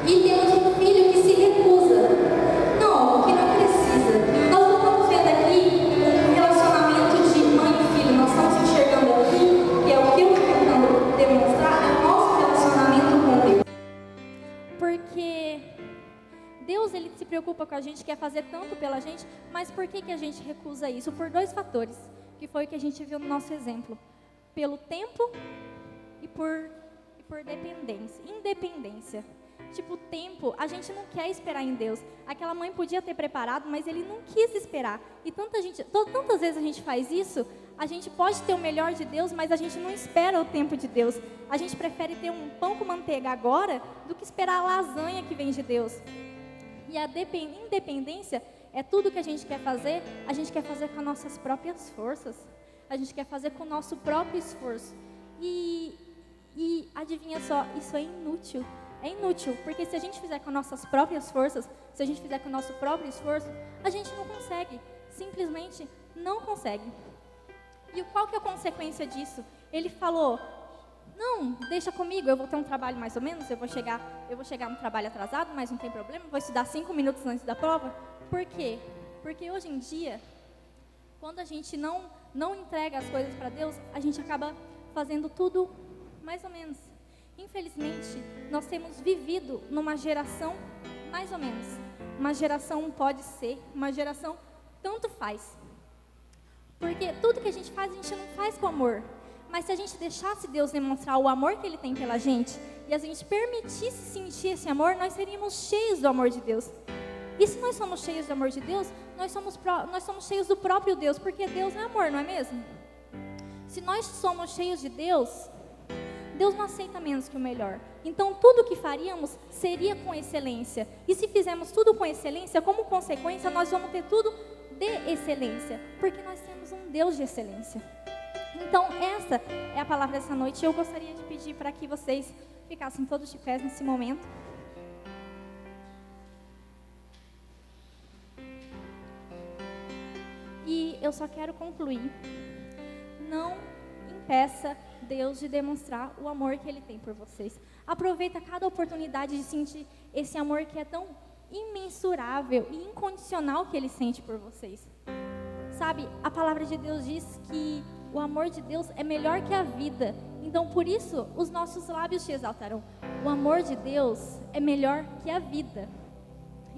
E temos um filho que se recusa. Não, que não precisa. porque Deus, Ele se preocupa com a gente, quer fazer tanto pela gente, mas por que a gente recusa isso? Por 2 fatores, que foi o que a gente viu no nosso exemplo. Pelo tempo e por independência. Tipo, tempo, a gente não quer esperar em Deus. Aquela mãe podia ter preparado, mas ele não quis esperar. E tantas vezes a gente faz isso, a gente pode ter o melhor de Deus, mas a gente não espera o tempo de Deus. A gente prefere ter um pão com manteiga agora, do que esperar a lasanha que vem de Deus. E a independência é tudo que a gente quer fazer com as nossas próprias forças. A gente quer fazer com o nosso próprio esforço. E adivinha só, isso é inútil. É inútil, porque se a gente fizer com as nossas próprias forças, se a gente fizer com o nosso próprio esforço, a gente não consegue. Simplesmente não consegue. E qual que é a consequência disso? Ele falou, não, deixa comigo, eu vou ter um trabalho mais ou menos, eu vou chegar no trabalho atrasado, mas não tem problema, vou estudar 5 minutos antes da prova. Por quê? Porque hoje em dia, quando a gente não entrega as coisas para Deus, a gente acaba fazendo tudo mais ou menos. Infelizmente, nós temos vivido numa geração mais ou menos. Uma geração pode ser, uma geração tanto faz. Porque tudo que a gente não faz com amor. Mas se a gente deixasse Deus demonstrar o amor que Ele tem pela gente, e a gente permitisse sentir esse amor, nós seríamos cheios do amor de Deus. E se nós somos cheios do amor de Deus, nós somos cheios do próprio Deus, porque Deus é amor, não é mesmo? Se nós somos cheios de Deus, Deus não aceita menos que o melhor. Então tudo o que faríamos seria com excelência. E se fizermos tudo com excelência, como consequência, nós vamos ter tudo de excelência, porque nós temos um Deus de excelência. Então essa é a palavra dessa noite. Eu gostaria de pedir para que vocês ficassem todos de pé nesse momento. E eu só quero concluir. Não impeça Deus de demonstrar o amor que Ele tem por vocês. Aproveita cada oportunidade de sentir esse amor que é tão imensurável e incondicional que Ele sente por vocês. Sabe, a palavra de Deus diz que o amor de Deus é melhor que a vida. Então, por isso, os nossos lábios te exaltarão. O amor de Deus é melhor que a vida.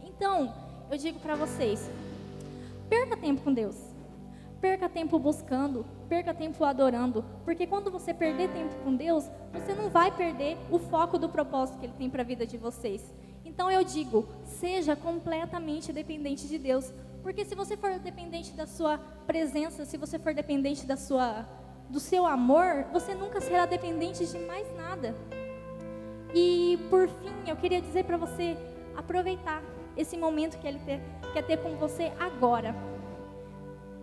Então, eu digo para vocês, perca tempo com Deus. Perca tempo buscando, perca tempo adorando, porque quando você perder tempo com Deus, você não vai perder o foco do propósito que Ele tem para a vida de vocês. Então eu digo, seja completamente dependente de Deus, porque se você for dependente da sua presença, se você for dependente do seu amor, você nunca será dependente de mais nada. E por fim, eu queria dizer para você, aproveitar esse momento que Ele quer ter com você agora.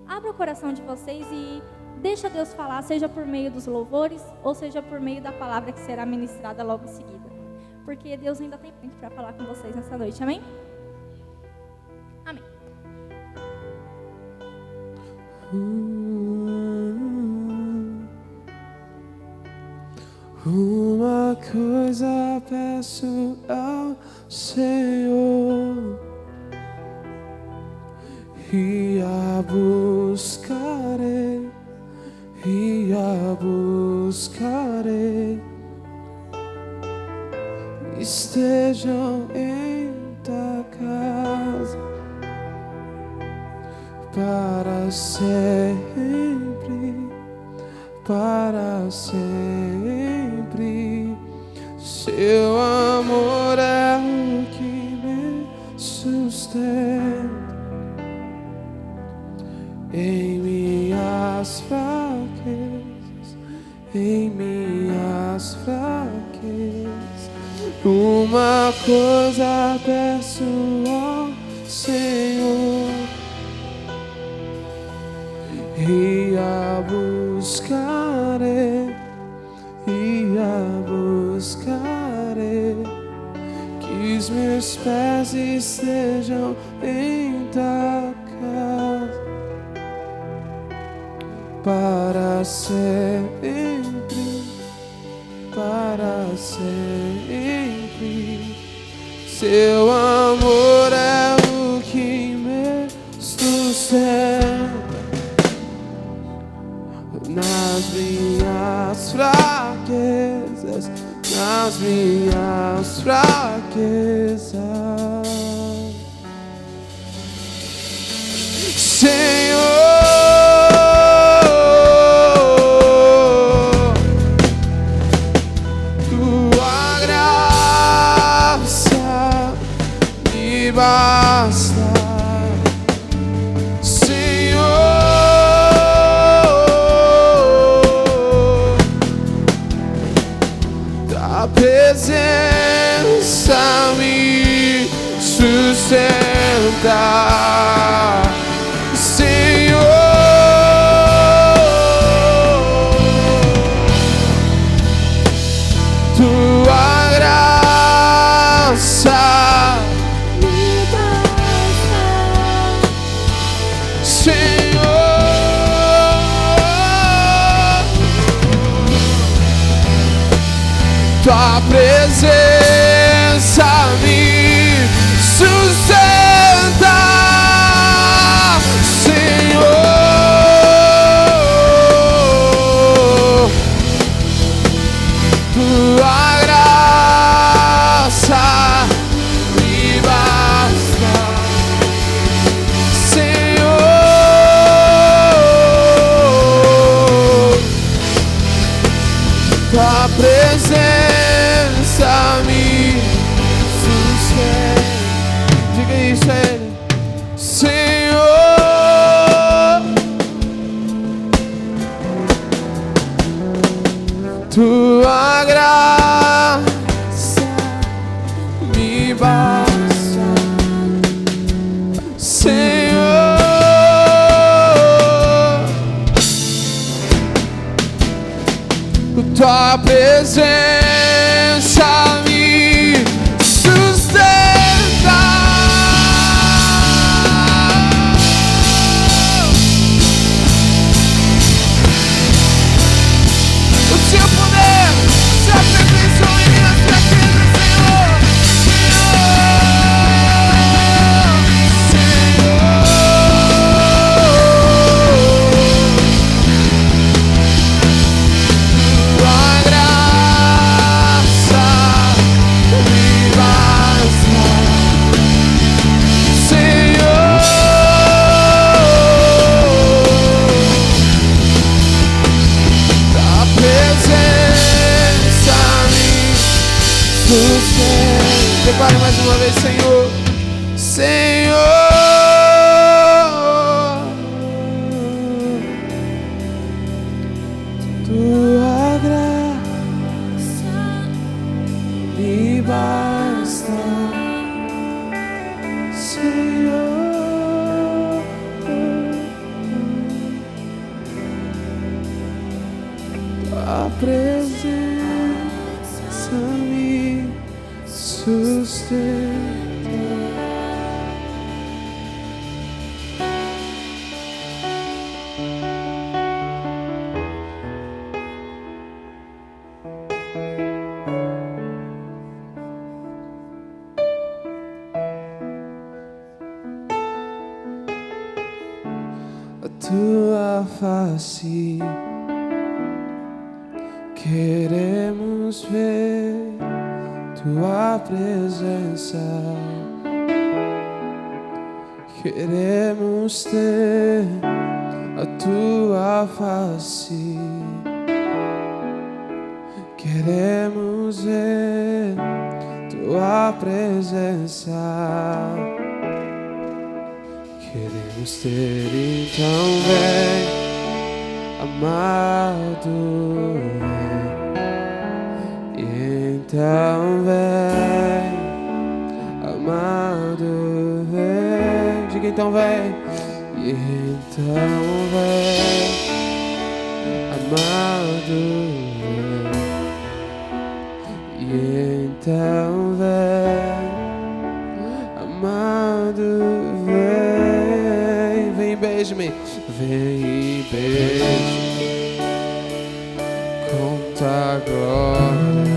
Abra o coração de vocês e deixa Deus falar, seja por meio dos louvores ou seja por meio da palavra que será ministrada logo em seguida. Porque Deus ainda tem muito para falar com vocês nessa noite, amém? Amém. Uma coisa peço ao Senhor, e a buscarei, estejam em tua casa para sempre, para sempre. Seu amor é o que me sustenta em minhas fraquezas, em minhas fraquezas. Uma coisa peço ao Senhor, e a buscarei, que os meus pés estejam em tua casa para sempre, para sempre. Seu amor é o que me sustenta nas minhas fraquezas, nas nas minhas fraquezas. Senhor, tua graça me basta. A presença me sustenta, Senhor. Tua graça me basta, Senhor. Tua presença me sustenta, Senhor. Tua graça me basta, Senhor. Tua presença me sustenta. Diga isso a Ele, Senhor. Tua graça me basta, Senhor. Tua presença me sustenta, o teu poder se aperfeiçoa em minhas fraquezas, Senhor. Declare mais uma vez, Senhor, Senhor. Tua graça me basta, Senhor. Tua presença me sustenta. A tua face queremos ver, tua presença queremos ter, a tua face queremos ver, tua presença queremos ter. Então vem, amado, vem. Então vem, amado, vem. Diga então vem. Então vem, amado, vem. Então vem, amado, vem. Vem e beija-me. Vem e beija-me com tua glória.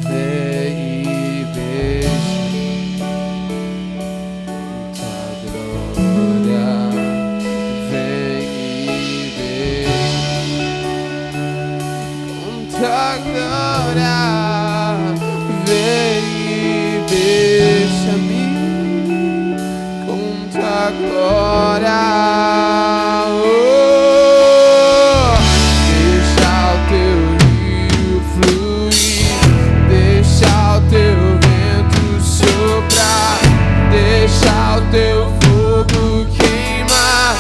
Vem e beija-me com tua glória. Vem e beija-me com tua glória. tua glória. Deixa o teu rio fluir, deixa o teu vento soprar, deixa o teu fogo queimar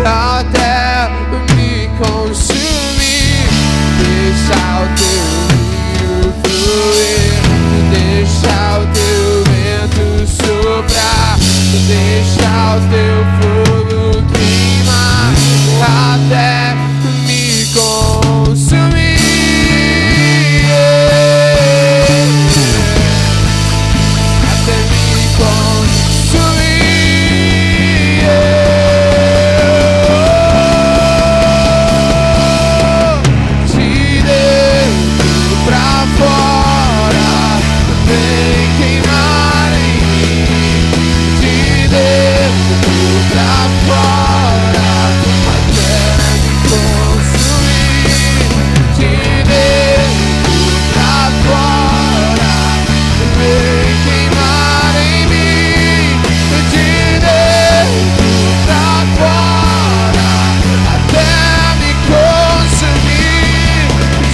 até me consumir. Deixa o teu rio fluir, deixa o teu vento soprar, deixa o teu fogo queimar até me consumir. Até me consumir. De dentro pra fora, vem queimar em mim. De dentro pra fora, até me consumir. De dentro pra fora, vem queimar em mim. De dentro pra fora, até me consumir.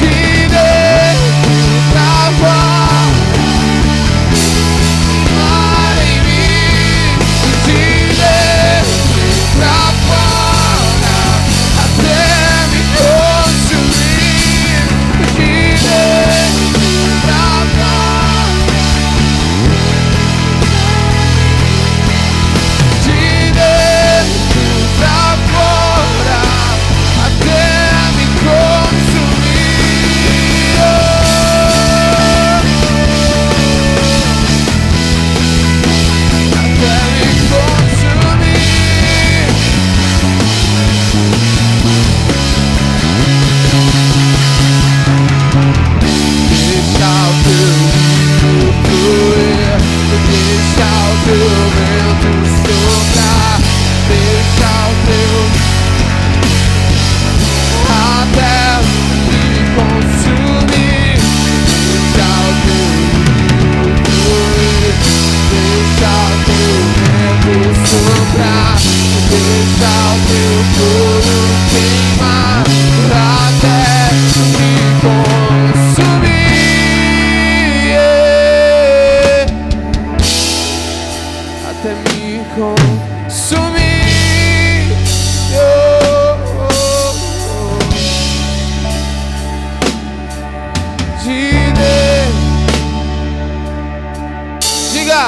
De dentro pra fora, queimar em mim. De dentro pra fora, até me consumir. De dentro pra fora, de dentro pra fora, até me consumir. Até me consumir. Deixa o teu rio fluir, deixa o teu vento soprar, deixa o teu até me consumir. Deixa o teu rio fluir, deixa o teu vento soprar, deixa o teu fogo queimar até me consumir. Até me consumir. De dentro, diga,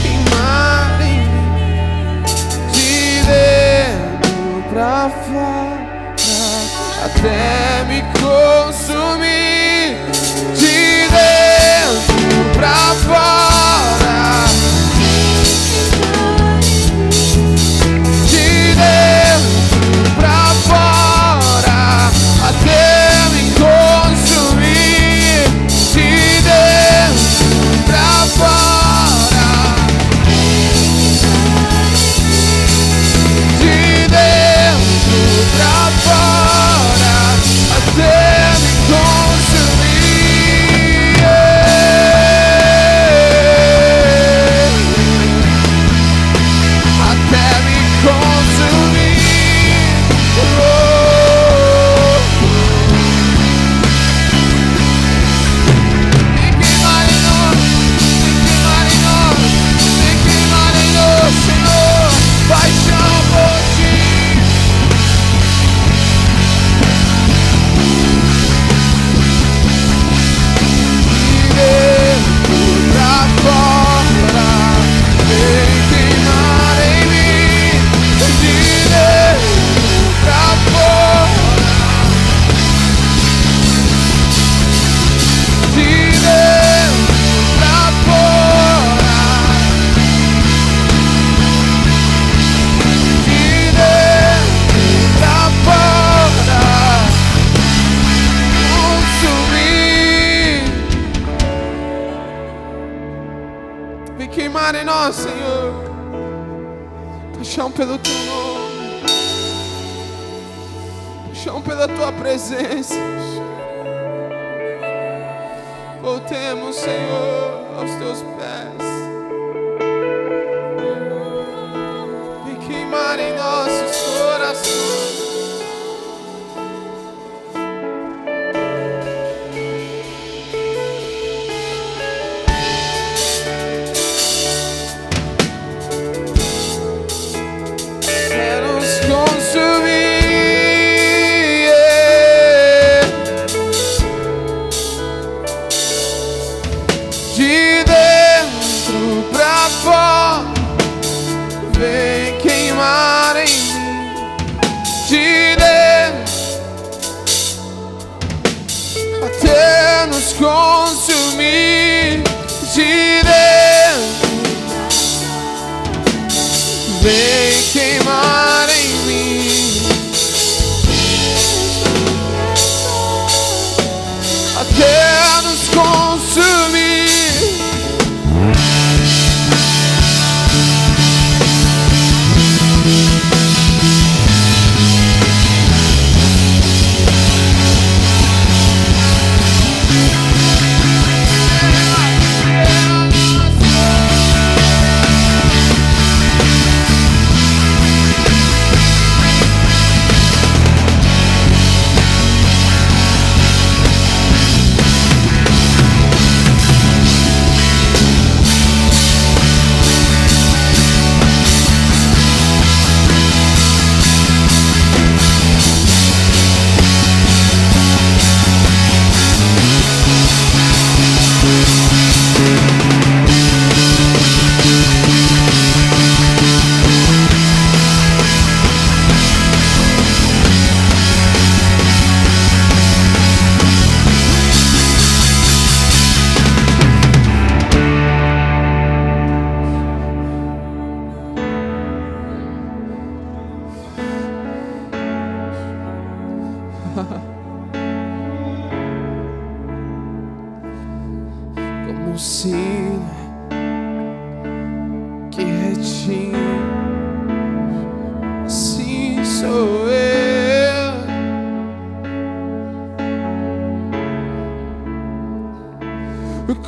queimar em mim. De dentro pra fora, até me consumir. De dentro pra fora, de dentro pra fora, até me consumir. De dentro pra fora, de dentro pra fora, até me consumir. Até me consumir. Me queimar em nós, Senhor, paixão por ti. De dentro pra fora, vem queimar em mim. De dentro pra fora, de dentro pra fora, de dentro pra fora, consumir. Vem queimar em nós, Senhor, paixão pelo teu nome, paixão pela tua presença. Voltemos, Senhor, aos teus pés. vem queimar em mim, até nos consumir. Como um sino que retinha, assim sou eu.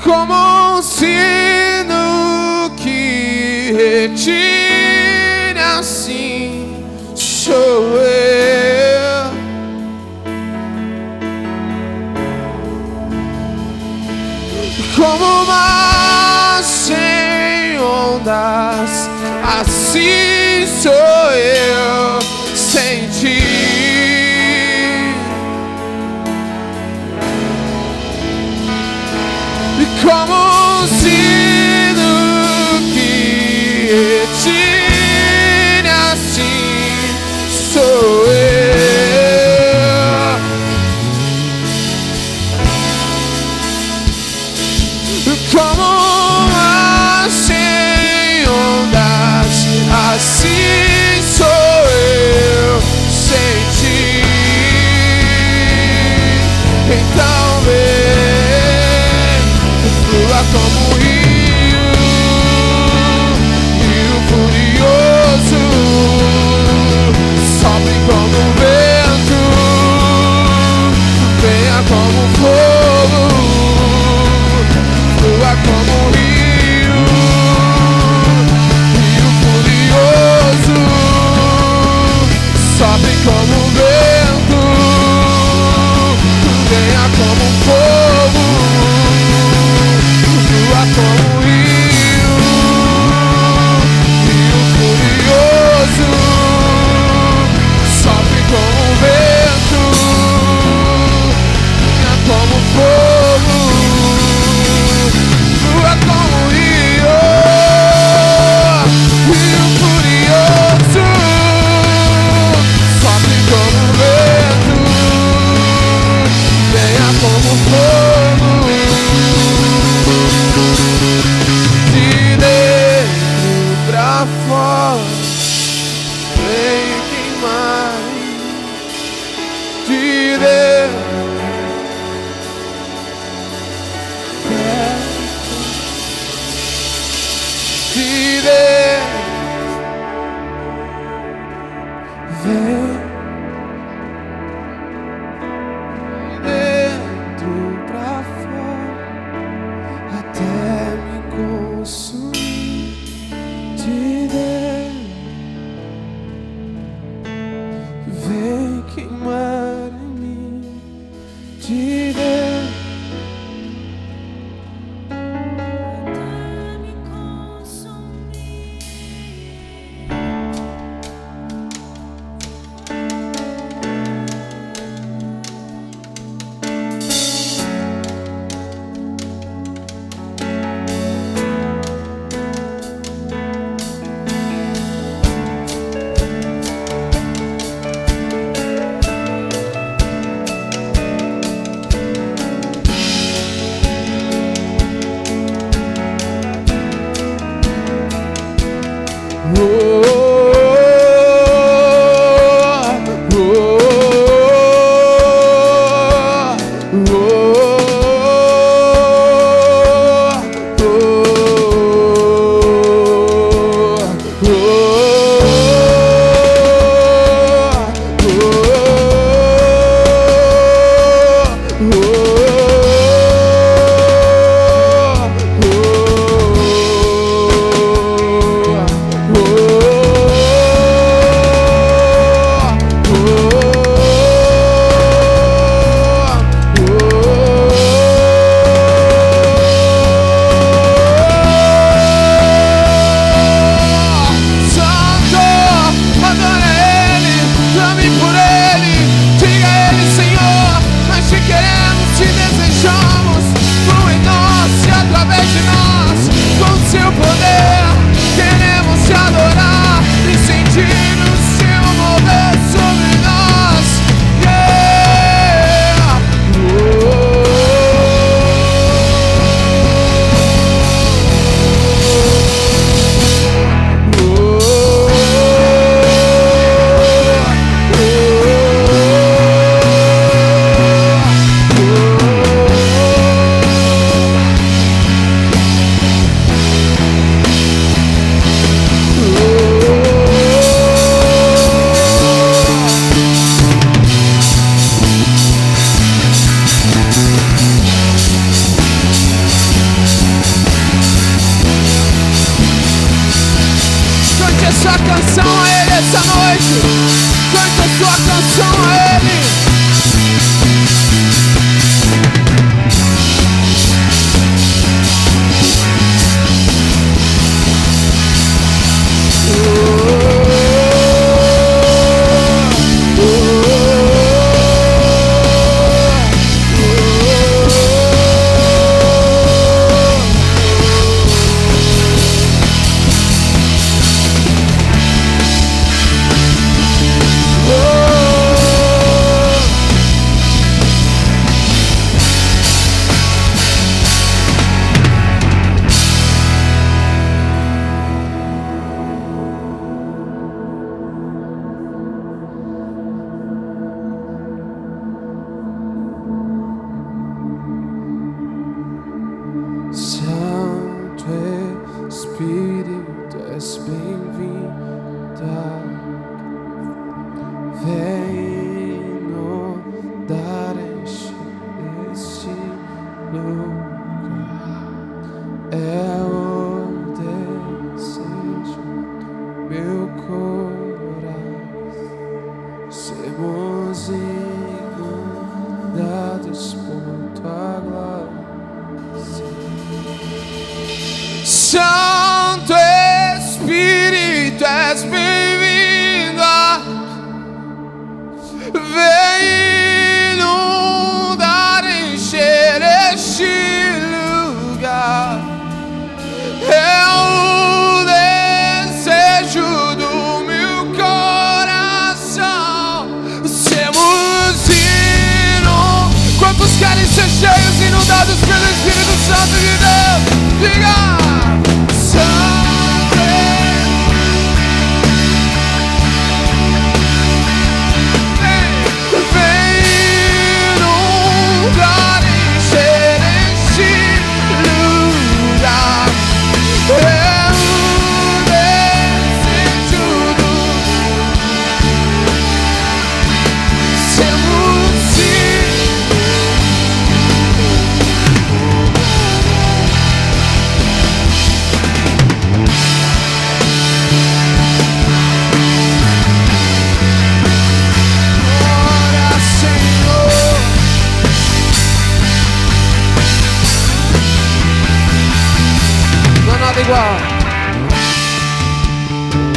Como um sino que retinha, assim sou eu. Como o mar sem ondas, assim sou eu sem ti. E como um sino que retine, assim sou eu. Como um mar sem ondas, assim sou eu sem ti. Então vem, flua como um rio, rio furioso, sopre como um vento, venha como um fogo. Flua como um rio, rio furioso, sopre como um vento, venha como um fogo. Flua como um rio, rio furioso, sopre como um vento, venha como um fogo. Como um rio, rio furioso, sopre como um vento, venha como um fogo. De dentro pra fora, vem queimar. De dentro vem dentro pra fora, até me consumir. De dentro vem queimar em mim. De dentro oh. sua canção a Ele essa noite. Cante a sua canção a Ele. Santo Espírito, és bem-vinda. Vem inundar este lugar. É o desejo do meu coração. Sermos inundados por tua glória. Santo Espírito, és bem-vinda. Vem inundar, encher este lugar. É o desejo do meu coração. Sermos inundados. Quantos querem ser cheios, inundados pelo Espírito Santo de Deus? Diga! Igual.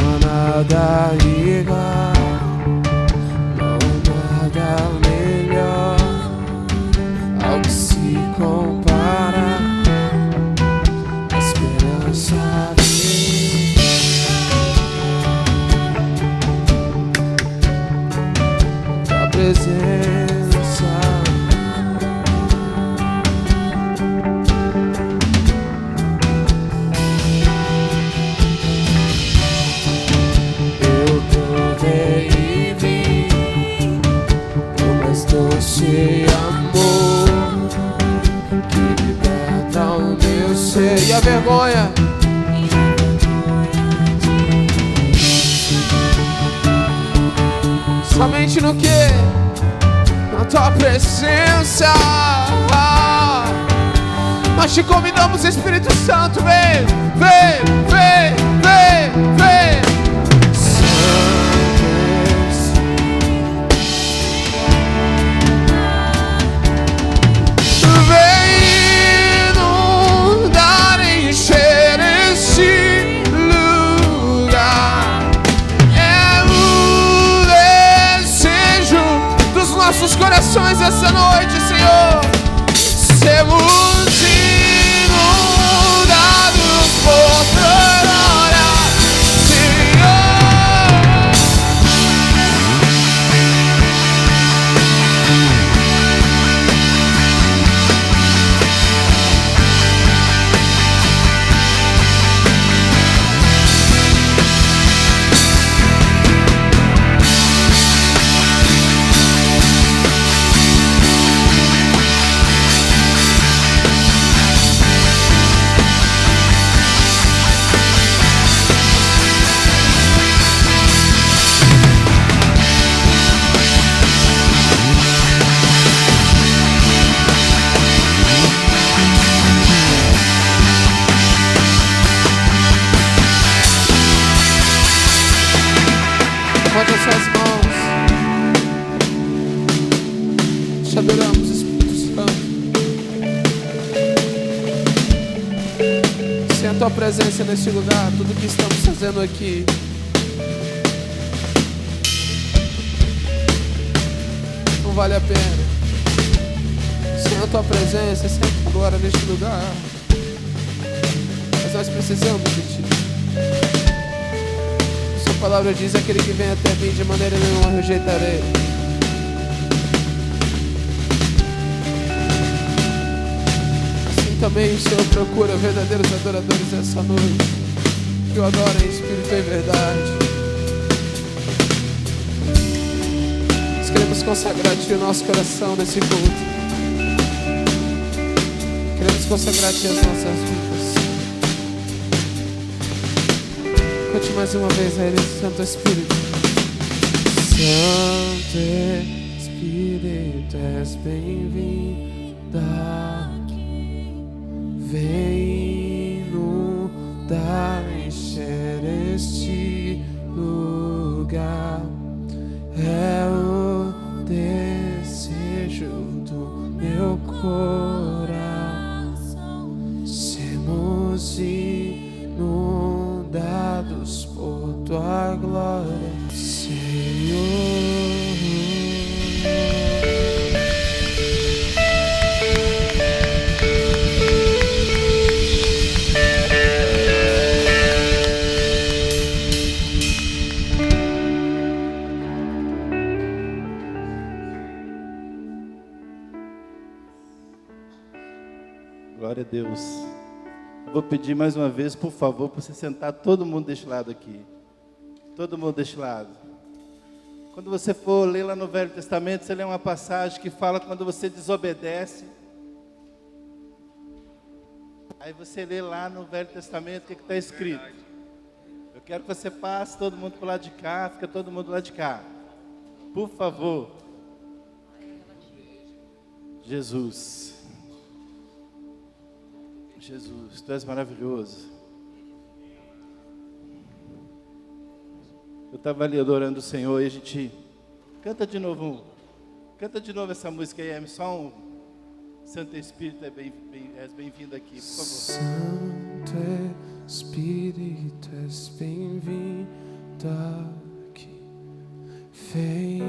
Não há nada igual, não há nada melhor ao que se compara. A esperança da presença. Doce amor que liberta o meu ser. E a vergonha? Somente no que? Na tua presença. Nós te convidamos, Espírito Santo, vem, vem, vem, vem, vem. Nossos corações essa noite, Senhor. Sermos inundados por Levanta as suas mãos. Te adoramos, Espírito Santo. Sem a tua presença neste lugar, tudo que estamos fazendo aqui não vale a pena. Sem a tua presença, sem a tua glória neste lugar, mas nós precisamos de ti. Sua palavra diz: aquele que vem até mim, de maneira nenhuma eu rejeitarei. Assim também o Senhor procura verdadeiros adoradores essa noite, que o adorem em espírito e verdade. Nós queremos consagrar a ti o nosso coração nesse culto. Queremos consagrar a ti as nossas vidas. Cante mais uma vez a Ele, Santo Espírito. Santo Espírito, és bem-vindo aqui. Vem inundar, encher este lugar. É o desejo do meu coração. Sermos inundados por tua glória, Senhor. Glória a Deus. Eu vou pedir mais uma vez, por favor, para você sentar todo mundo deste lado aqui. Todo mundo deste lado. Quando você for ler lá no Velho Testamento, você lê uma passagem que fala quando você desobedece. Aí você lê lá no Velho Testamento o que está escrito. Eu quero que você passe todo mundo para o lado de cá, fica todo mundo do lado de cá. Por favor. Jesus. Jesus, Tu és maravilhoso. Eu estava ali adorando o Senhor e a gente canta de novo essa música aí, só um Santo Espírito, és bem-vindo aqui, por favor. Santo Espírito, és bem-vindo aqui. Vem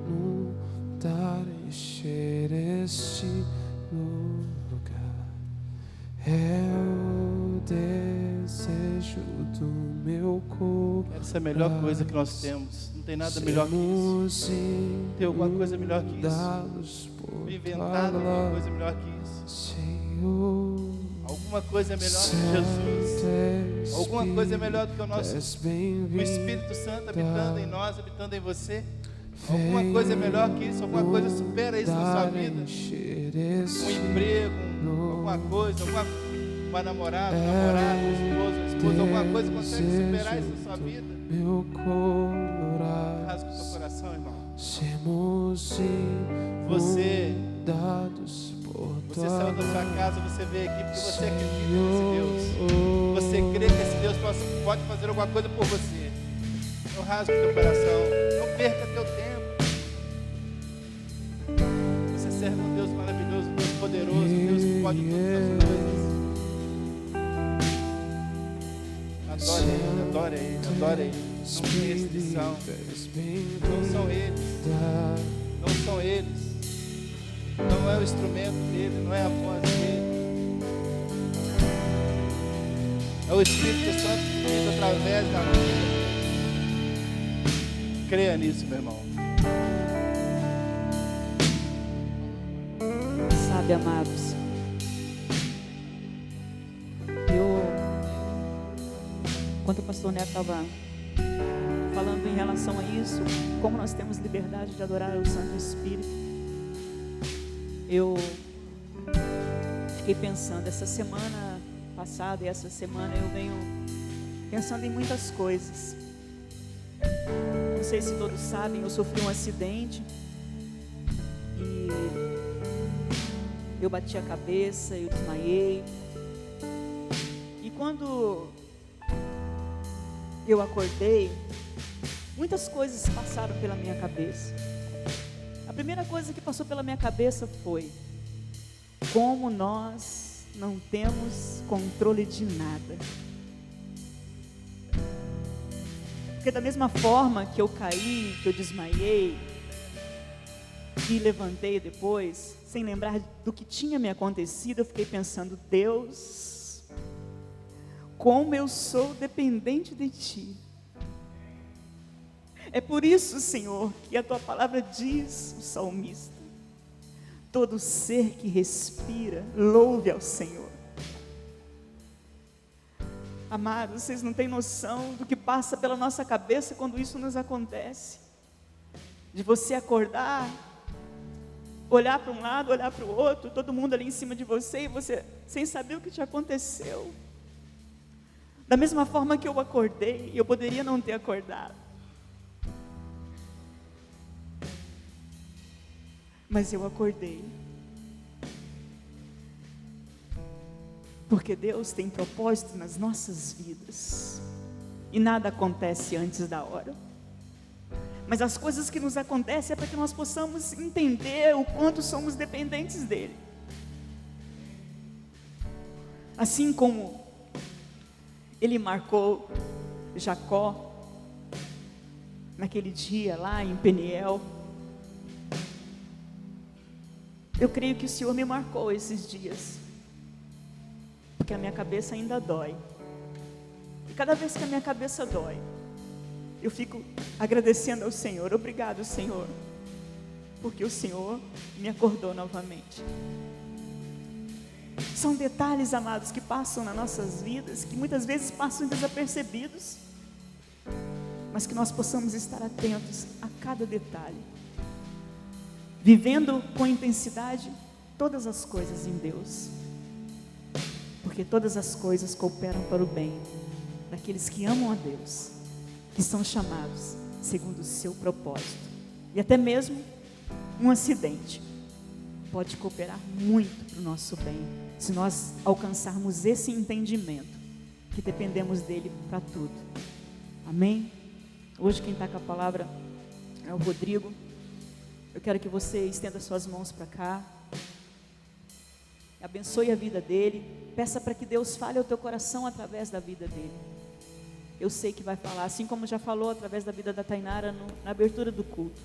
inundar, encher este lugar. É o desejo do meu corpo. Essa é a melhor coisa que nós temos. Não tem nada melhor que isso. Não tem alguma coisa melhor que isso. Inventado alguma coisa melhor que isso. Senhor, alguma coisa é melhor que Jesus. Alguma coisa é melhor do que o nosso o Espírito Santo habitando em nós, habitando em você. Alguma coisa é melhor que isso. Alguma coisa supera isso na sua vida. Um emprego, alguma coisa, uma namorada, esposa, alguma coisa consegue superar isso na sua vida? Rasga o seu coração, irmão. Você saiu da sua casa, você veio aqui porque você acredita nesse Deus. Você crê que esse Deus pode fazer alguma coisa por você. Não rasga o teu coração, não perca teu tempo. Você serve um Deus maravilhoso, um Deus poderoso, um Deus que pode todas as coisas. Adore Ele. Não tem restrição. Não são eles. Não é o instrumento dele, não é a voz dele. É o Espírito Santo que vive através da vida. Creia nisso, meu irmão. Sabe, amados, enquanto o pastor Neto estava falando em relação a isso, como nós temos liberdade de adorar o Santo Espírito, eu fiquei pensando, essa semana passada e essa semana eu venho pensando em muitas coisas. Não sei se todos sabem, eu sofri um acidente e eu bati a cabeça, eu desmaiei. E quando eu acordei, muitas coisas passaram pela minha cabeça. A primeira coisa que passou pela minha cabeça foi: como nós não temos controle de nada. Porque da mesma forma que eu caí, que eu desmaiei, que levantei depois, sem lembrar do que tinha me acontecido, eu fiquei pensando: Deus, como eu sou dependente de Ti. É por isso, Senhor, que a Tua palavra diz, o salmista: todo ser que respira, louve ao Senhor. Amados, vocês não têm noção do que passa pela nossa cabeça quando isso nos acontece. De você acordar, olhar para um lado, olhar para o outro, todo mundo ali em cima de você, e você sem saber o que te aconteceu. Da mesma forma que eu acordei, eu poderia não ter acordado, mas eu acordei. Porque Deus tem propósito nas nossas vidas, e nada acontece antes da hora. Mas as coisas que nos acontecem é para que nós possamos entender o quanto somos dependentes dEle. Assim como Ele marcou Jacó naquele dia lá em Peniel, eu creio que o Senhor me marcou esses dias, porque a minha cabeça ainda dói. E cada vez que a minha cabeça dói, eu fico agradecendo ao Senhor. Obrigado, Senhor, porque o Senhor me acordou novamente. São detalhes, amados, que passam nas nossas vidas, que muitas vezes passam desapercebidos, mas que nós possamos estar atentos a cada detalhe, vivendo com intensidade todas as coisas em Deus, porque todas as coisas cooperam para o bem daqueles que amam a Deus, que são chamados segundo o seu propósito. E até mesmo um acidente pode cooperar muito para o nosso bem, se nós alcançarmos esse entendimento, que dependemos dele para tudo. Amém? Hoje quem está com a palavra é o Rodrigo. Eu quero que você estenda suas mãos para cá, abençoe a vida dele, peça para que Deus fale ao teu coração através da vida dele. Eu sei que vai falar, assim como já falou através da vida da Tainara na abertura do culto.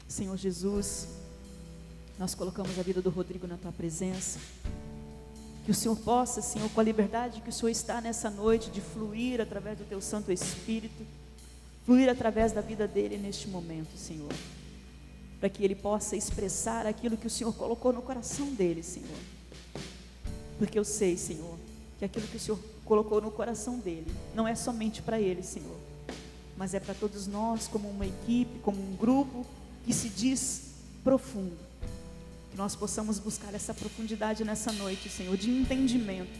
Senhor Jesus, nós colocamos a vida do Rodrigo na tua presença, que o Senhor possa, Senhor, com a liberdade que o Senhor está nessa noite, de fluir através do teu Santo Espírito, fluir através da vida dele neste momento, Senhor, para que ele possa expressar aquilo que o Senhor colocou no coração dele, Senhor, porque eu sei, Senhor, que aquilo que o Senhor colocou no coração dele não é somente para ele, Senhor, mas é para todos nós, como uma equipe, como um grupo que se diz profundo, que nós possamos buscar essa profundidade nessa noite, Senhor, de entendimento,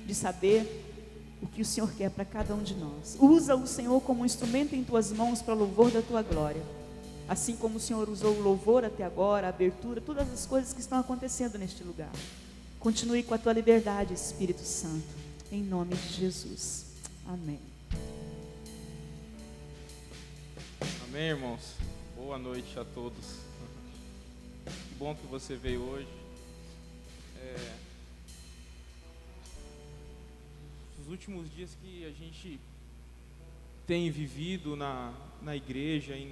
de saber o que o Senhor quer para cada um de nós. Usa o Senhor como um instrumento em tuas mãos para louvor da tua glória, assim como o Senhor usou o louvor até agora, a abertura, todas as coisas que estão acontecendo neste lugar. Continue com a tua liberdade, Espírito Santo, em nome de Jesus. Amém. Amém, irmãos. Boa noite a todos. Que bom que você veio hoje. Os últimos dias que a gente tem vivido na igreja e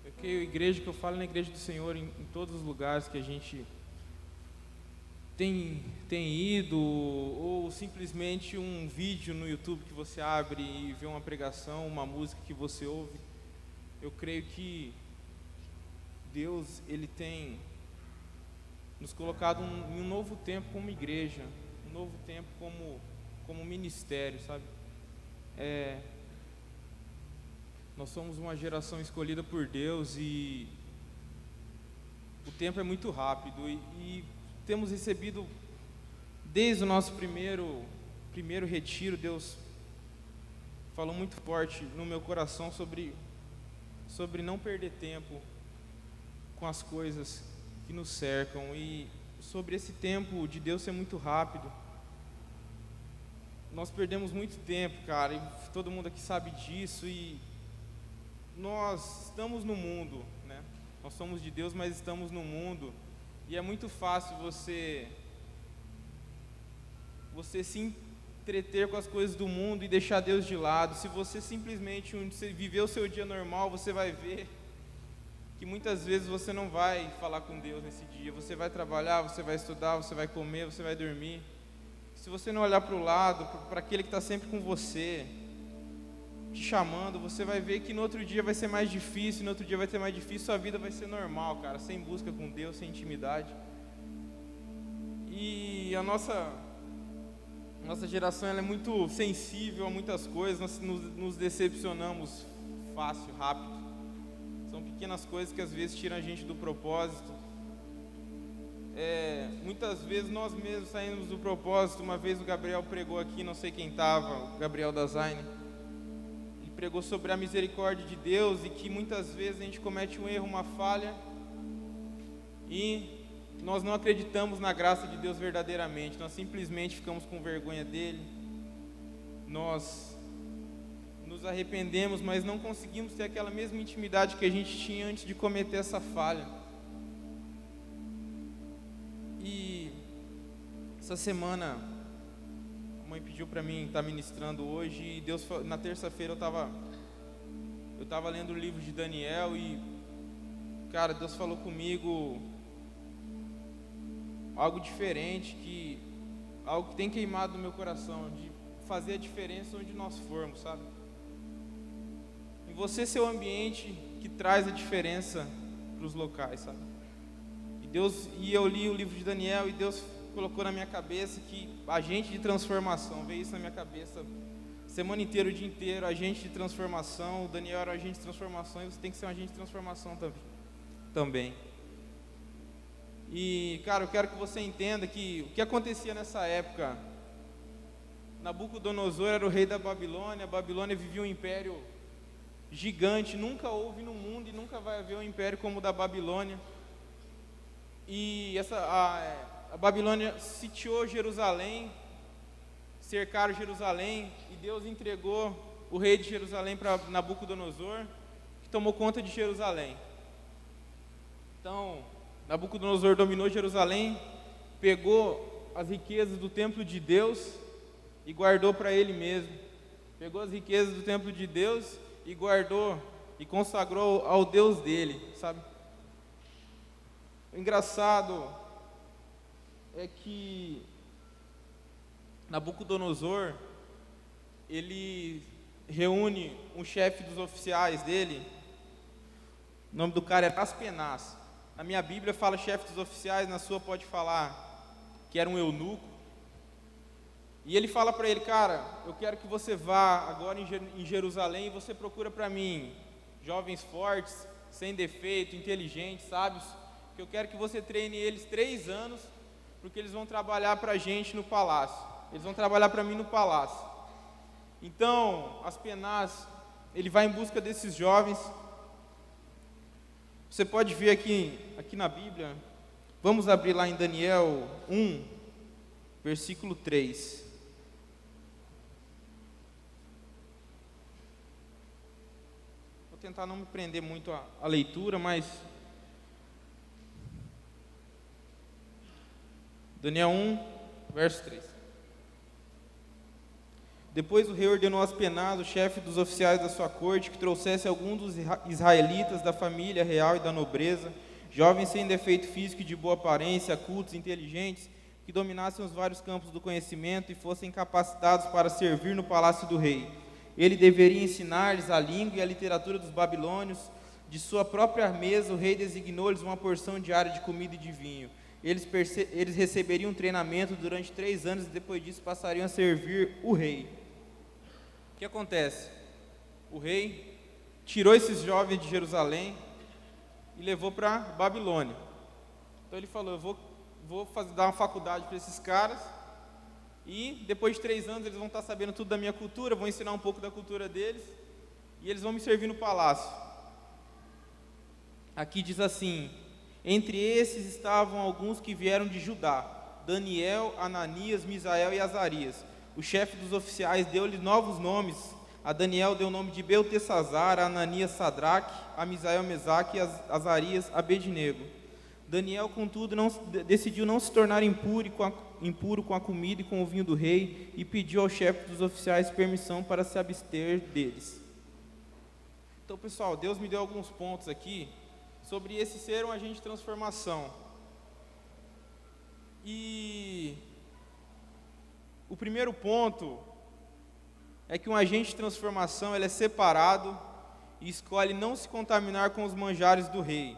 eu creio igreja que eu falo na igreja do Senhor em todos os lugares que a gente tem ido, ou simplesmente um vídeo no YouTube que você abre e vê uma pregação, uma música que você ouve. Eu creio que Deus, Ele tem nos colocado em um novo tempo como igreja, um novo tempo como ministério, sabe? Nós somos uma geração escolhida por Deus e o tempo é muito rápido e temos recebido, desde o nosso primeiro retiro, Deus falou muito forte no meu coração sobre não perder tempo com as coisas que nos cercam e sobre esse tempo de Deus ser muito rápido. nós perdemos muito tempo, cara, e todo mundo aqui sabe disso, e nós estamos no mundo, né? Nós somos de Deus, mas estamos no mundo, e é muito fácil você se entreter com as coisas do mundo e deixar Deus de lado. Se você simplesmente viver o seu dia normal, você vai ver que muitas vezes você não vai falar com Deus nesse dia. Você vai trabalhar, você vai estudar, você vai comer, você vai dormir. Se você não olhar para o lado, para aquele que está sempre com você, te chamando, você vai ver que no outro dia vai ser mais difícil, no outro dia vai ser mais difícil, sua vida vai ser normal, cara, sem busca com Deus, sem intimidade. E a nossa geração, ela é muito sensível a muitas coisas, nós nos decepcionamos fácil, rápido. São pequenas coisas que às vezes tiram a gente do propósito. Muitas vezes nós mesmos saímos do propósito. Uma vez o Gabriel pregou aqui, não sei quem estava, o Gabriel da Zaine. Ele pregou sobre a misericórdia de Deus e que muitas vezes a gente comete um erro, uma falha, e nós não acreditamos na graça de Deus verdadeiramente. Nós simplesmente ficamos com vergonha dele. Nós nos arrependemos, mas não conseguimos ter aquela mesma intimidade que a gente tinha antes de cometer essa falha. E essa semana a mãe pediu para mim estar ministrando hoje, e Deus, na terça-feira eu estava lendo o livro de Daniel, e cara, Deus falou comigo algo diferente, algo que tem queimado no meu coração, de fazer a diferença onde nós formos, sabe? E você ser o ambiente que traz a diferença para os locais, sabe? E eu li o livro de Daniel, e Deus colocou na minha cabeça que agente de transformação, veio isso na minha cabeça semana inteira, o dia inteiro, agente de transformação. O Daniel era um agente de transformação, e você tem que ser um agente de transformação também. E, cara, eu quero que você entenda que o que acontecia nessa época, Nabucodonosor era o rei da Babilônia. A Babilônia vivia um império gigante, nunca houve no mundo e nunca vai haver um império como o da Babilônia. E a Babilônia sitiou Jerusalém, cercaram Jerusalém, e Deus entregou o rei de Jerusalém para Nabucodonosor, que tomou conta de Jerusalém. Então, Nabucodonosor dominou Jerusalém, pegou as riquezas do templo de Deus e guardou para ele mesmo. Pegou as riquezas do templo de Deus e guardou e consagrou ao Deus dele, sabe? O engraçado é que Nabucodonosor, ele reúne um chefe dos oficiais dele. O nome do cara era Aspenaz. Na minha Bíblia fala chefe dos oficiais, na sua pode falar que era um eunuco. E ele fala para ele: cara, eu quero que você vá agora em Jerusalém e você procura para mim jovens fortes, sem defeito, inteligentes, sábios, que eu quero que você treine eles 3 anos, porque eles vão trabalhar para a gente no palácio. Eles vão trabalhar para mim no palácio. Então, Aspenaz, ele vai em busca desses jovens. Você pode ver aqui na Bíblia, vamos abrir lá em Daniel 1, versículo 3. Vou tentar não me prender muito à leitura, mas Daniel 1, verso 3. Depois o rei ordenou a Aspenaz, o chefe dos oficiais da sua corte, que trouxesse alguns dos israelitas da família real e da nobreza, jovens sem defeito físico e de boa aparência, cultos, inteligentes, que dominassem os vários campos do conhecimento e fossem capacitados para servir no palácio do rei. Ele deveria ensinar-lhes a língua e a literatura dos babilônios. De sua própria mesa, o rei designou-lhes uma porção diária de comida e de vinho. Eles receberiam um treinamento durante 3 anos e depois disso passariam a servir o rei. O que acontece? O rei tirou esses jovens de Jerusalém e levou para Babilônia. Então ele falou: eu vou dar uma faculdade para esses caras, e depois de 3 anos eles vão estar sabendo tudo da minha cultura, vou ensinar um pouco da cultura deles, e eles vão me servir no palácio. Aqui diz assim: entre esses estavam alguns que vieram de Judá: Daniel, Ananias, Misael e Azarias. o chefe dos oficiais deu-lhe novos nomes. A Daniel deu o nome de Beltesazar, a Ananias Sadraque, a Misael Mesaque e a Azarias Abednego. Daniel, contudo, decidiu não se tornar impuro com a comida e com o vinho do rei, e pediu ao chefe dos oficiais permissão para se abster deles. Então, pessoal, Deus me deu alguns pontos aqui sobre esse ser um agente de transformação. E o primeiro ponto é que um agente de transformação ele é separado e escolhe não se contaminar com os manjares do rei.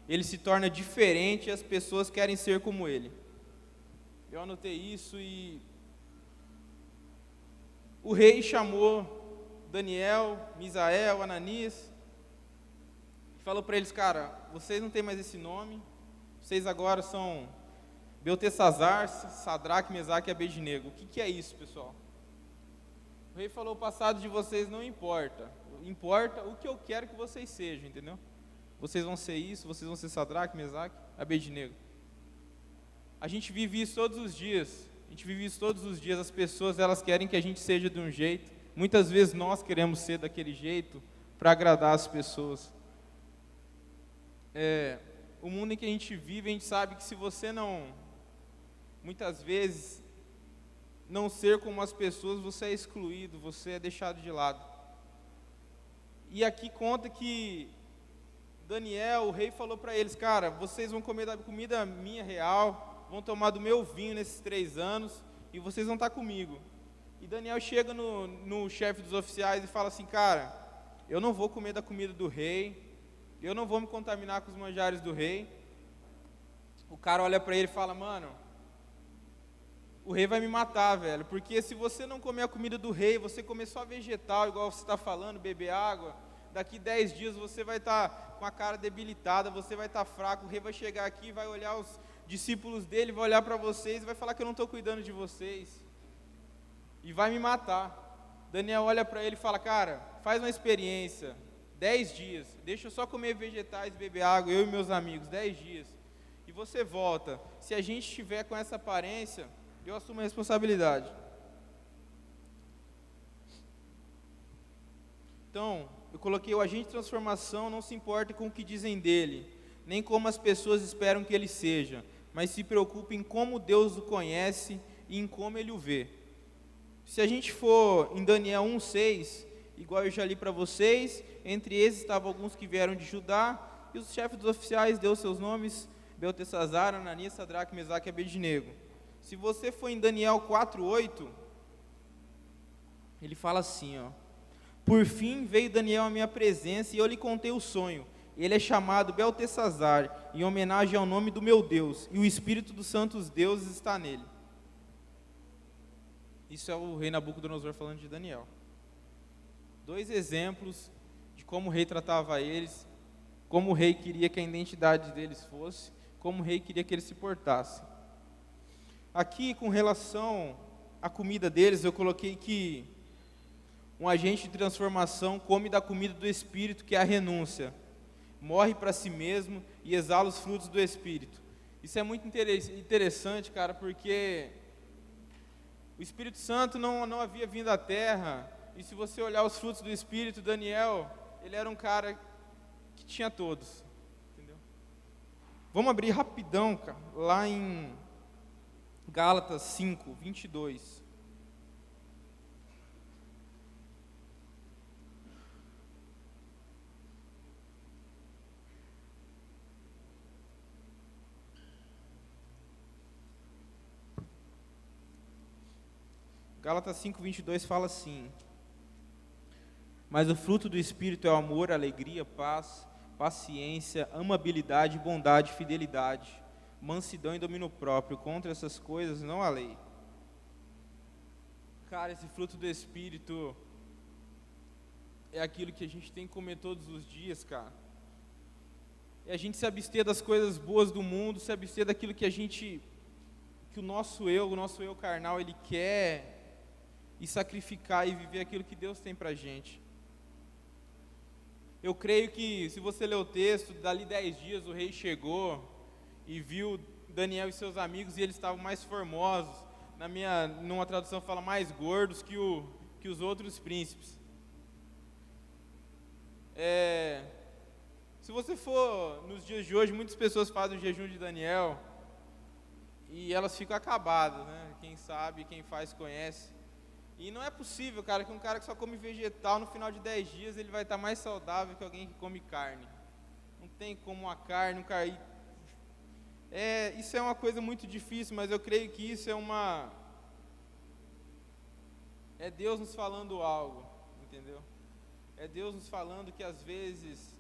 Ele se torna diferente e as pessoas querem ser como ele. Eu anotei isso e o rei chamou Daniel, Misael, Ananias e falou para eles: cara, vocês não têm mais esse nome, vocês agora são Beltesazar, Sadraque, Mesaque e Abednego. O que é isso, pessoal? O rei falou: o passado de vocês não importa, importa o que eu quero que vocês sejam, entendeu? Vocês vão ser isso, vocês vão ser Sadraque, Mesaque, Abednego. A gente vive isso todos os dias. As pessoas, elas querem que a gente seja de um jeito. Muitas vezes nós queremos ser daquele jeito para agradar as pessoas. O mundo em que a gente vive, a gente sabe que se você não, muitas vezes, não ser como as pessoas, você é excluído, você é deixado de lado. E aqui conta que Daniel, o rei, falou para eles: cara, vocês vão comer da comida minha real, vão tomar do meu vinho nesses 3 anos, e vocês vão estar comigo. E Daniel chega no chefe dos oficiais e fala assim: cara, eu não vou comer da comida do rei, eu não vou me contaminar com os manjares do rei. O cara olha para ele e fala: mano, o rei vai me matar, velho, porque se você não comer a comida do rei, você comer só vegetal, igual você está falando, beber água, daqui 10 dias você vai estar com a cara debilitada, você vai estar fraco, o rei vai chegar aqui, vai olhar os discípulos dele, vai olhar para vocês e vai falar que eu não estou cuidando de vocês, e vai me matar. Daniel olha para ele e fala: cara, faz uma experiência, 10 dias, deixa eu só comer vegetais e beber água, eu e meus amigos, 10 dias, e você volta. Se a gente estiver com essa aparência, eu assumo a responsabilidade. Então, eu coloquei: o agente de transformação não se importa com o que dizem dele, nem como as pessoas esperam que ele seja, mas se preocupa em como Deus o conhece e em como ele o vê. Se a gente for em Daniel 1:6, igual eu já li para vocês, entre esses estavam alguns que vieram de Judá, e os chefes dos oficiais deu seus nomes: Beltesazar, Ananias, Sadraque, Mesaque e Abednego. Se você for em Daniel 4:8, ele fala assim, ó: por fim veio Daniel à minha presença e eu lhe contei o sonho. Ele é chamado Beltesazar, em homenagem ao nome do meu Deus, e o Espírito dos santos deuses está nele. Isso é o rei Nabucodonosor falando de Daniel. 2 exemplos de como o rei tratava eles, como o rei queria que a identidade deles fosse, como o rei queria que eles se portassem. Aqui, com relação à comida deles, eu coloquei que um agente de transformação come da comida do Espírito, que é a renúncia, morre para si mesmo e exala os frutos do Espírito. Isso é muito interessante, cara, porque o Espírito Santo não havia vindo à terra, e se você olhar os frutos do Espírito, Daniel, ele era um cara que tinha todos, entendeu? Vamos abrir rapidão, cara, lá em Gálatas 5:22. Gálatas 5:22 fala assim: mas o fruto do Espírito é o amor, alegria, paz, paciência, amabilidade, bondade, fidelidade, mansidão e domínio próprio. Contra essas coisas não há lei. Cara, esse fruto do Espírito é aquilo que a gente tem que comer todos os dias, cara. É a gente se abster das coisas boas do mundo, se abster daquilo que o nosso eu carnal, ele quer, e sacrificar e viver aquilo que Deus tem pra gente. Eu creio que, se você ler o texto, dali 10 dias o rei chegou e viu Daniel e seus amigos, e eles estavam mais formosos, numa tradução fala mais gordos que os outros príncipes. Se você for nos dias de hoje, muitas pessoas fazem o jejum de Daniel e elas ficam acabadas, né? Quem sabe, quem faz, conhece. E não é possível, cara, que um cara que só come vegetal, no final de 10 dias, ele vai estar mais saudável que alguém que come carne. Não tem como a carne, isso é uma coisa muito difícil, mas eu creio que isso é Deus nos falando algo, entendeu? É Deus nos falando que às vezes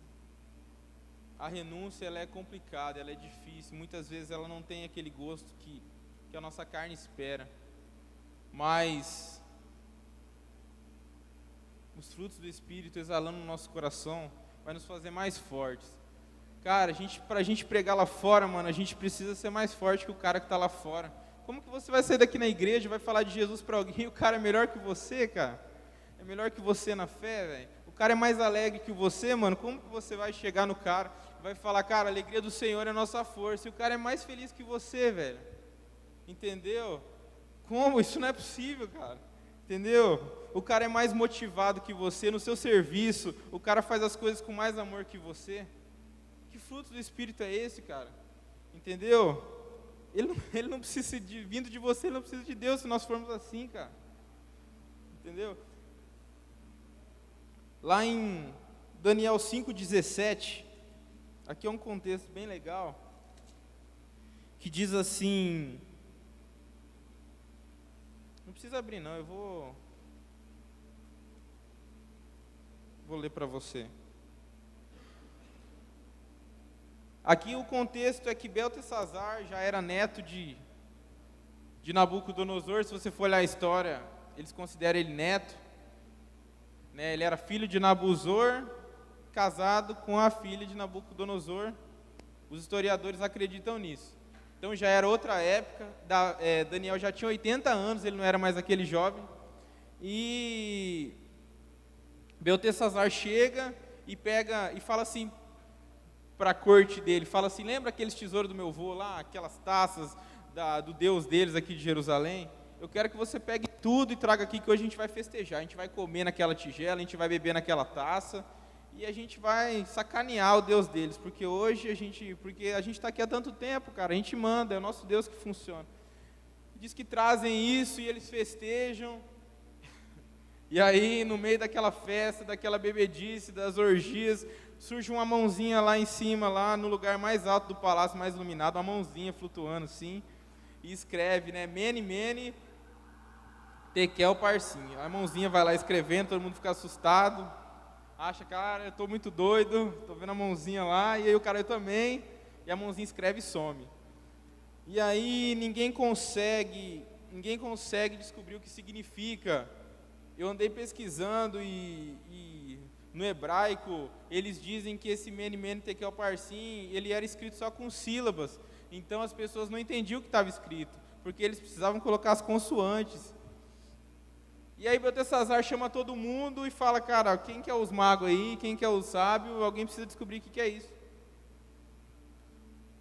a renúncia ela é complicada, ela é difícil, muitas vezes ela não tem aquele gosto que a nossa carne espera, mas os frutos do Espírito exalando no nosso coração vai nos fazer mais fortes. Cara, pra gente pregar lá fora, mano, a gente precisa ser mais forte que o cara que está lá fora. Como que você vai sair daqui na igreja e vai falar de Jesus para alguém e o cara é melhor que você, cara? É melhor que você na fé, velho? O cara é mais alegre que você, mano, como que você vai chegar no cara e vai falar, cara, a alegria do Senhor é a nossa força, e o cara é mais feliz que você, velho? Entendeu? Como? Isso não é possível, cara. Entendeu? O cara é mais motivado que você no seu serviço, o cara faz as coisas com mais amor que você. Que fruto do Espírito é esse, cara? Entendeu? Ele não precisa vindo de você, ele não precisa de Deus se nós formos assim, cara. Entendeu? Lá em Daniel 5,17, aqui é um contexto bem legal, que diz assim, não precisa abrir não, eu vou ler para você. Aqui o contexto é que Beltesazar já era neto de Nabucodonosor. Se você for olhar a história, eles consideram ele neto, né? Ele era filho de Nabuzor, casado com a filha de Nabucodonosor. Os historiadores acreditam nisso. Então já era outra época, Daniel já tinha 80 anos, ele não era mais aquele jovem. E Beltesazar chega e pega e fala assim para a corte dele, fala assim, lembra aqueles tesouros do meu avô lá, aquelas taças do Deus deles aqui de Jerusalém? Eu quero que você pegue tudo e traga aqui, que hoje a gente vai festejar, a gente vai comer naquela tigela, a gente vai beber naquela taça, e a gente vai sacanear o Deus deles, porque hoje a gente está aqui há tanto tempo, cara, a gente manda, é o nosso Deus que funciona. Diz que trazem isso e eles festejam, e aí no meio daquela festa, daquela bebedice, das orgias, surge uma mãozinha lá em cima, lá no lugar mais alto do palácio, mais iluminado, uma mãozinha flutuando assim, e escreve, né, Mene, Mene, Tekel, Parsim. A mãozinha vai lá escrevendo, todo mundo fica assustado, acha, cara, eu estou muito doido, estou vendo a mãozinha lá, e aí o cara, eu também, e a mãozinha escreve e some. E aí ninguém consegue descobrir o que significa. Eu andei pesquisando e no hebraico, eles dizem que esse Mene, Mene, Tekel, Parsim, ele era escrito só com sílabas. Então as pessoas não entendiam o que estava escrito, porque eles precisavam colocar as consoantes. E aí Beltesazar chama todo mundo e fala, cara, quem que é os magos aí, quem que é o sábio, alguém precisa descobrir o que é isso.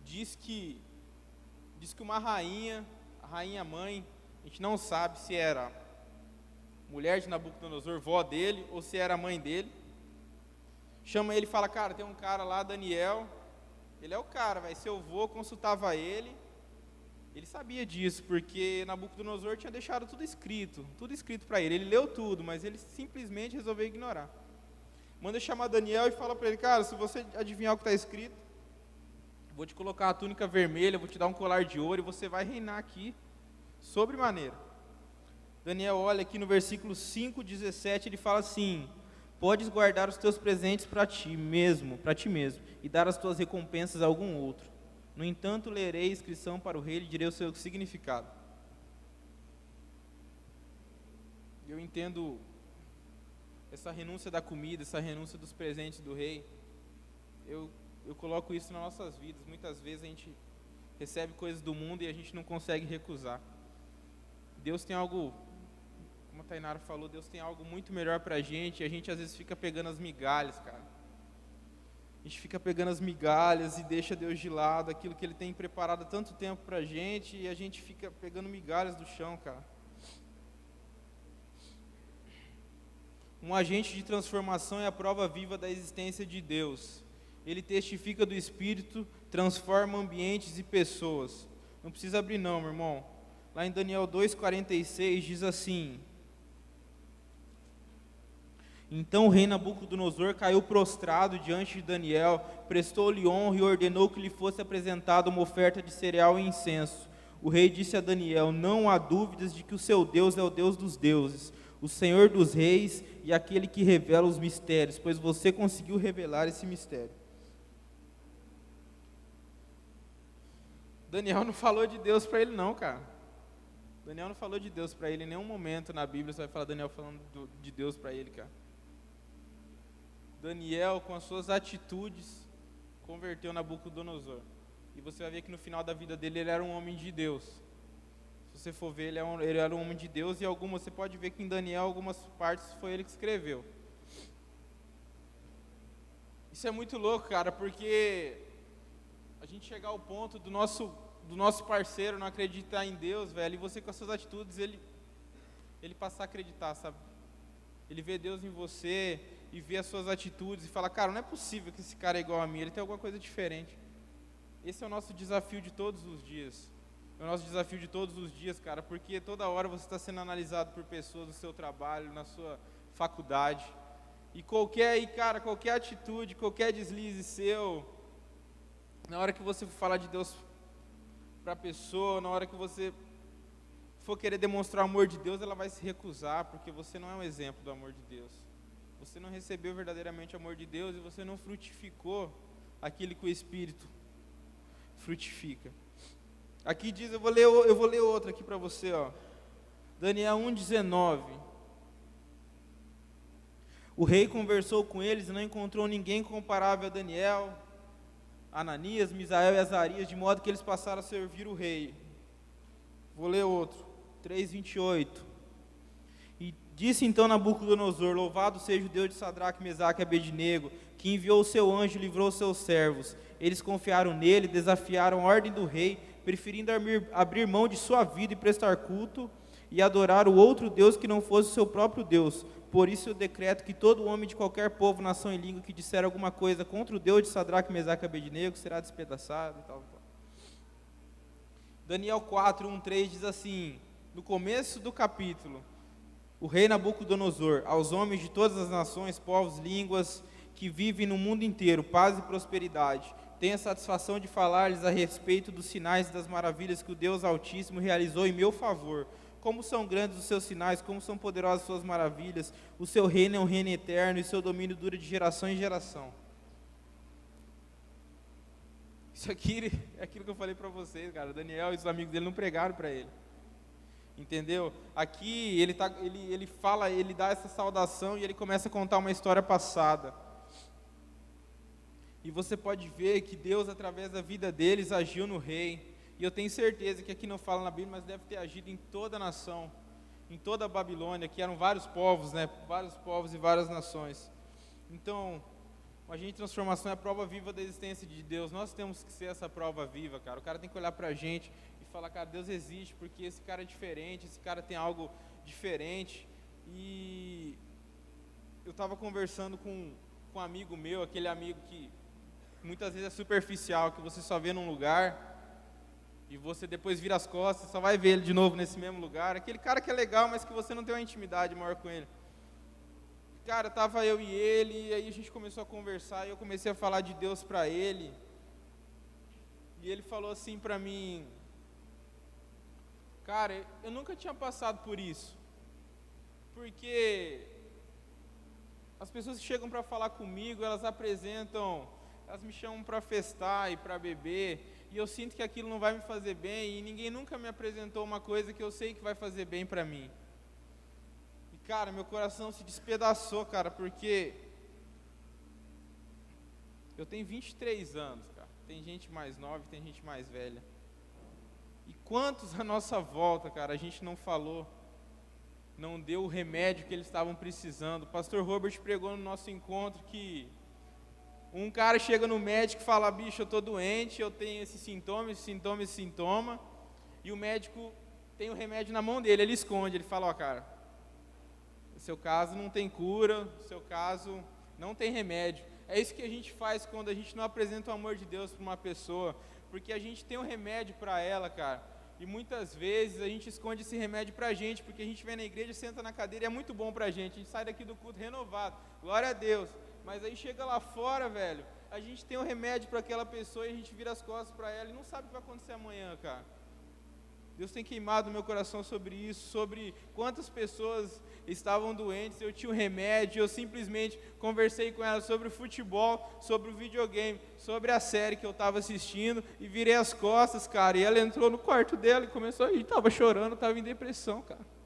Diz que uma rainha, a rainha mãe, a gente não sabe se era mulher de Nabucodonosor, vó dele, ou se era a mãe dele, chama ele e fala, cara, tem um cara lá, Daniel, ele é o cara, seu avô consultava ele sabia disso, porque Nabucodonosor tinha deixado tudo escrito para ele leu tudo, mas ele simplesmente resolveu ignorar. Manda chamar Daniel e fala para ele, cara, se você adivinhar o que está escrito, vou te colocar uma túnica vermelha, vou te dar um colar de ouro e você vai reinar aqui, sobremaneira. Daniel olha aqui no versículo 5:17, ele fala assim, podes guardar os teus presentes para ti mesmo, e dar as tuas recompensas a algum outro. No entanto, lerei a inscrição para o rei e direi o seu significado. Eu entendo essa renúncia da comida, essa renúncia dos presentes do rei. Eu coloco isso nas nossas vidas. Muitas vezes a gente recebe coisas do mundo e a gente não consegue recusar. Deus tem algo, como a Tainara falou, Deus tem algo muito melhor para a gente, e a gente às vezes fica pegando as migalhas, cara. A gente fica pegando as migalhas e deixa Deus de lado, aquilo que Ele tem preparado há tanto tempo pra gente, e a gente fica pegando migalhas do chão, cara. Um agente de transformação é a prova viva da existência de Deus. Ele testifica do Espírito, transforma ambientes e pessoas. Não precisa abrir não, meu irmão. Lá em Daniel 2,46 diz assim: Então o rei Nabucodonosor caiu prostrado diante de Daniel, prestou-lhe honra e ordenou que lhe fosse apresentada uma oferta de cereal e incenso. O rei disse a Daniel: Não há dúvidas de que o seu Deus é o Deus dos deuses, o Senhor dos reis e aquele que revela os mistérios, pois você conseguiu revelar esse mistério. Daniel não falou de Deus para ele não, cara. Daniel não falou de Deus para ele em nenhum momento na Bíblia. Você vai falar Daniel falando de Deus para ele, cara. Daniel, com as suas atitudes, converteu Nabucodonosor. E você vai ver que no final da vida dele, ele era um homem de Deus. Se você for ver, ele era um homem de Deus. E você pode ver que em Daniel, algumas partes, foi ele que escreveu. Isso é muito louco, cara, porque a gente chegar ao ponto do nosso parceiro não acreditar em Deus, velho, e você com as suas atitudes, ele passar a acreditar, sabe? Ele vê Deus em você e vê as suas atitudes e fala, cara, não é possível que esse cara é igual a mim, ele tem alguma coisa diferente. Esse é o nosso desafio de todos os dias. É o nosso desafio de todos os dias, cara, porque toda hora você está sendo analisado por pessoas no seu trabalho, na sua faculdade. E qualquer atitude, qualquer deslize seu, na hora que você for falar de Deus para a pessoa, na hora que você for querer demonstrar o amor de Deus, ela vai se recusar, porque você não é um exemplo do amor de Deus. Você não recebeu verdadeiramente o amor de Deus e você não frutificou aquilo que o Espírito frutifica. Aqui diz, eu vou ler outra aqui para você, ó. Daniel 1,19. O rei conversou com eles e não encontrou ninguém comparável a Daniel, Ananias, Misael e Azarias, de modo que eles passaram a servir o rei. Vou ler outro, 3,28. E disse então Nabucodonosor: Louvado seja o Deus de Sadraque, Mesaque e Abednego, que enviou o seu anjo e livrou os seus servos. Eles confiaram nele, desafiaram a ordem do rei, preferindo abrir mão de sua vida e prestar culto e adorar o outro Deus que não fosse o seu próprio Deus. Por isso eu decreto que todo homem de qualquer povo, nação e língua que disser alguma coisa contra o Deus de Sadraque, Mesaque e Abednego será despedaçado e tal. Daniel 4, 1, 3 diz assim, no começo do capítulo: O rei Nabucodonosor, aos homens de todas as nações, povos, línguas que vivem no mundo inteiro, paz e prosperidade. Tenho a satisfação de falar-lhes a respeito dos sinais e das maravilhas que o Deus Altíssimo realizou em meu favor. Como são grandes os seus sinais, como são poderosas as suas maravilhas. O seu reino é um reino eterno e seu domínio dura de geração em geração. Isso aqui é aquilo que eu falei para vocês, cara. Daniel e os amigos dele não pregaram para ele. Entendeu? Aqui ele dá essa saudação e ele começa a contar uma história passada. E você pode ver que Deus, através da vida deles, agiu no rei. E eu tenho certeza que aqui não fala na Bíblia, mas deve ter agido em toda a nação, em toda a Babilônia, que eram vários povos, né? Vários povos e várias nações. Então, o agente de transformação é a prova viva da existência de Deus. Nós temos que ser essa prova viva, cara. O cara tem que olhar pra gente e falar, cara, Deus existe, porque esse cara é diferente, esse cara tem algo diferente. E eu estava conversando com um amigo meu, aquele amigo que muitas vezes é superficial, que você só vê num lugar e você depois vira as costas, só vai ver ele de novo nesse mesmo lugar. Aquele cara que é legal, mas que você não tem uma intimidade maior com ele. Cara, tava eu e ele, e aí a gente começou a conversar, e eu comecei a falar de Deus para ele. E ele falou assim para mim: cara, eu nunca tinha passado por isso. Porque as pessoas que chegam para falar comigo, elas me chamam para festar e para beber, e eu sinto que aquilo não vai me fazer bem, e ninguém nunca me apresentou uma coisa que eu sei que vai fazer bem para mim. E cara, meu coração se despedaçou, cara, porque eu tenho 23 anos, cara. Tem gente mais nova, tem gente mais velha. E quantos à nossa volta, cara, a gente não falou, não deu o remédio que eles estavam precisando. O pastor Robert pregou no nosso encontro que Um cara chega no médico e fala, bicho, eu tô doente, eu tenho esse sintoma, e o médico tem o remédio na mão dele, ele esconde, ele fala, ó, cara, o seu caso não tem cura, o seu caso não tem remédio. É isso que a gente faz quando a gente não apresenta o amor de Deus para uma pessoa, porque a gente tem um remédio para ela, cara, e muitas vezes a gente esconde esse remédio para a gente, porque a gente vem na igreja, senta na cadeira e é muito bom para a gente sai daqui do culto renovado, glória a Deus, mas aí chega lá fora, velho, a gente tem um remédio para aquela pessoa e a gente vira as costas para ela e não sabe o que vai acontecer amanhã, cara. Deus tem queimado no meu coração sobre isso, sobre quantas pessoas estavam doentes, eu tinha um remédio, eu simplesmente conversei com elas sobre o futebol, sobre o videogame, sobre a série que eu estava assistindo e virei as costas, cara, e ela entrou no quarto dela e começou a rir, estava chorando, estava em depressão, cara.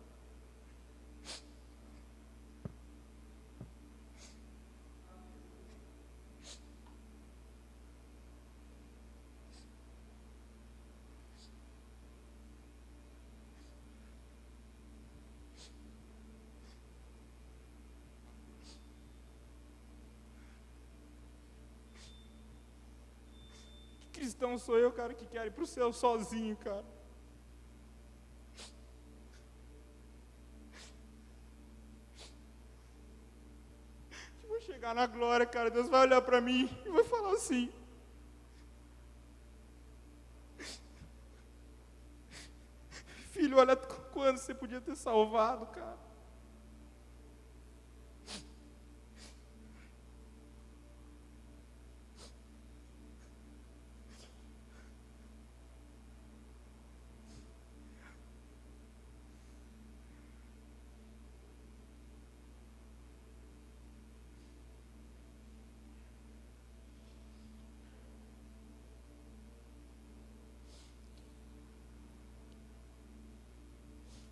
Cristão sou eu, cara, que quero ir pro céu sozinho, cara. Eu vou chegar na glória, cara, Deus vai olhar pra mim e vai falar assim: filho, olha quando você podia ter salvado, cara.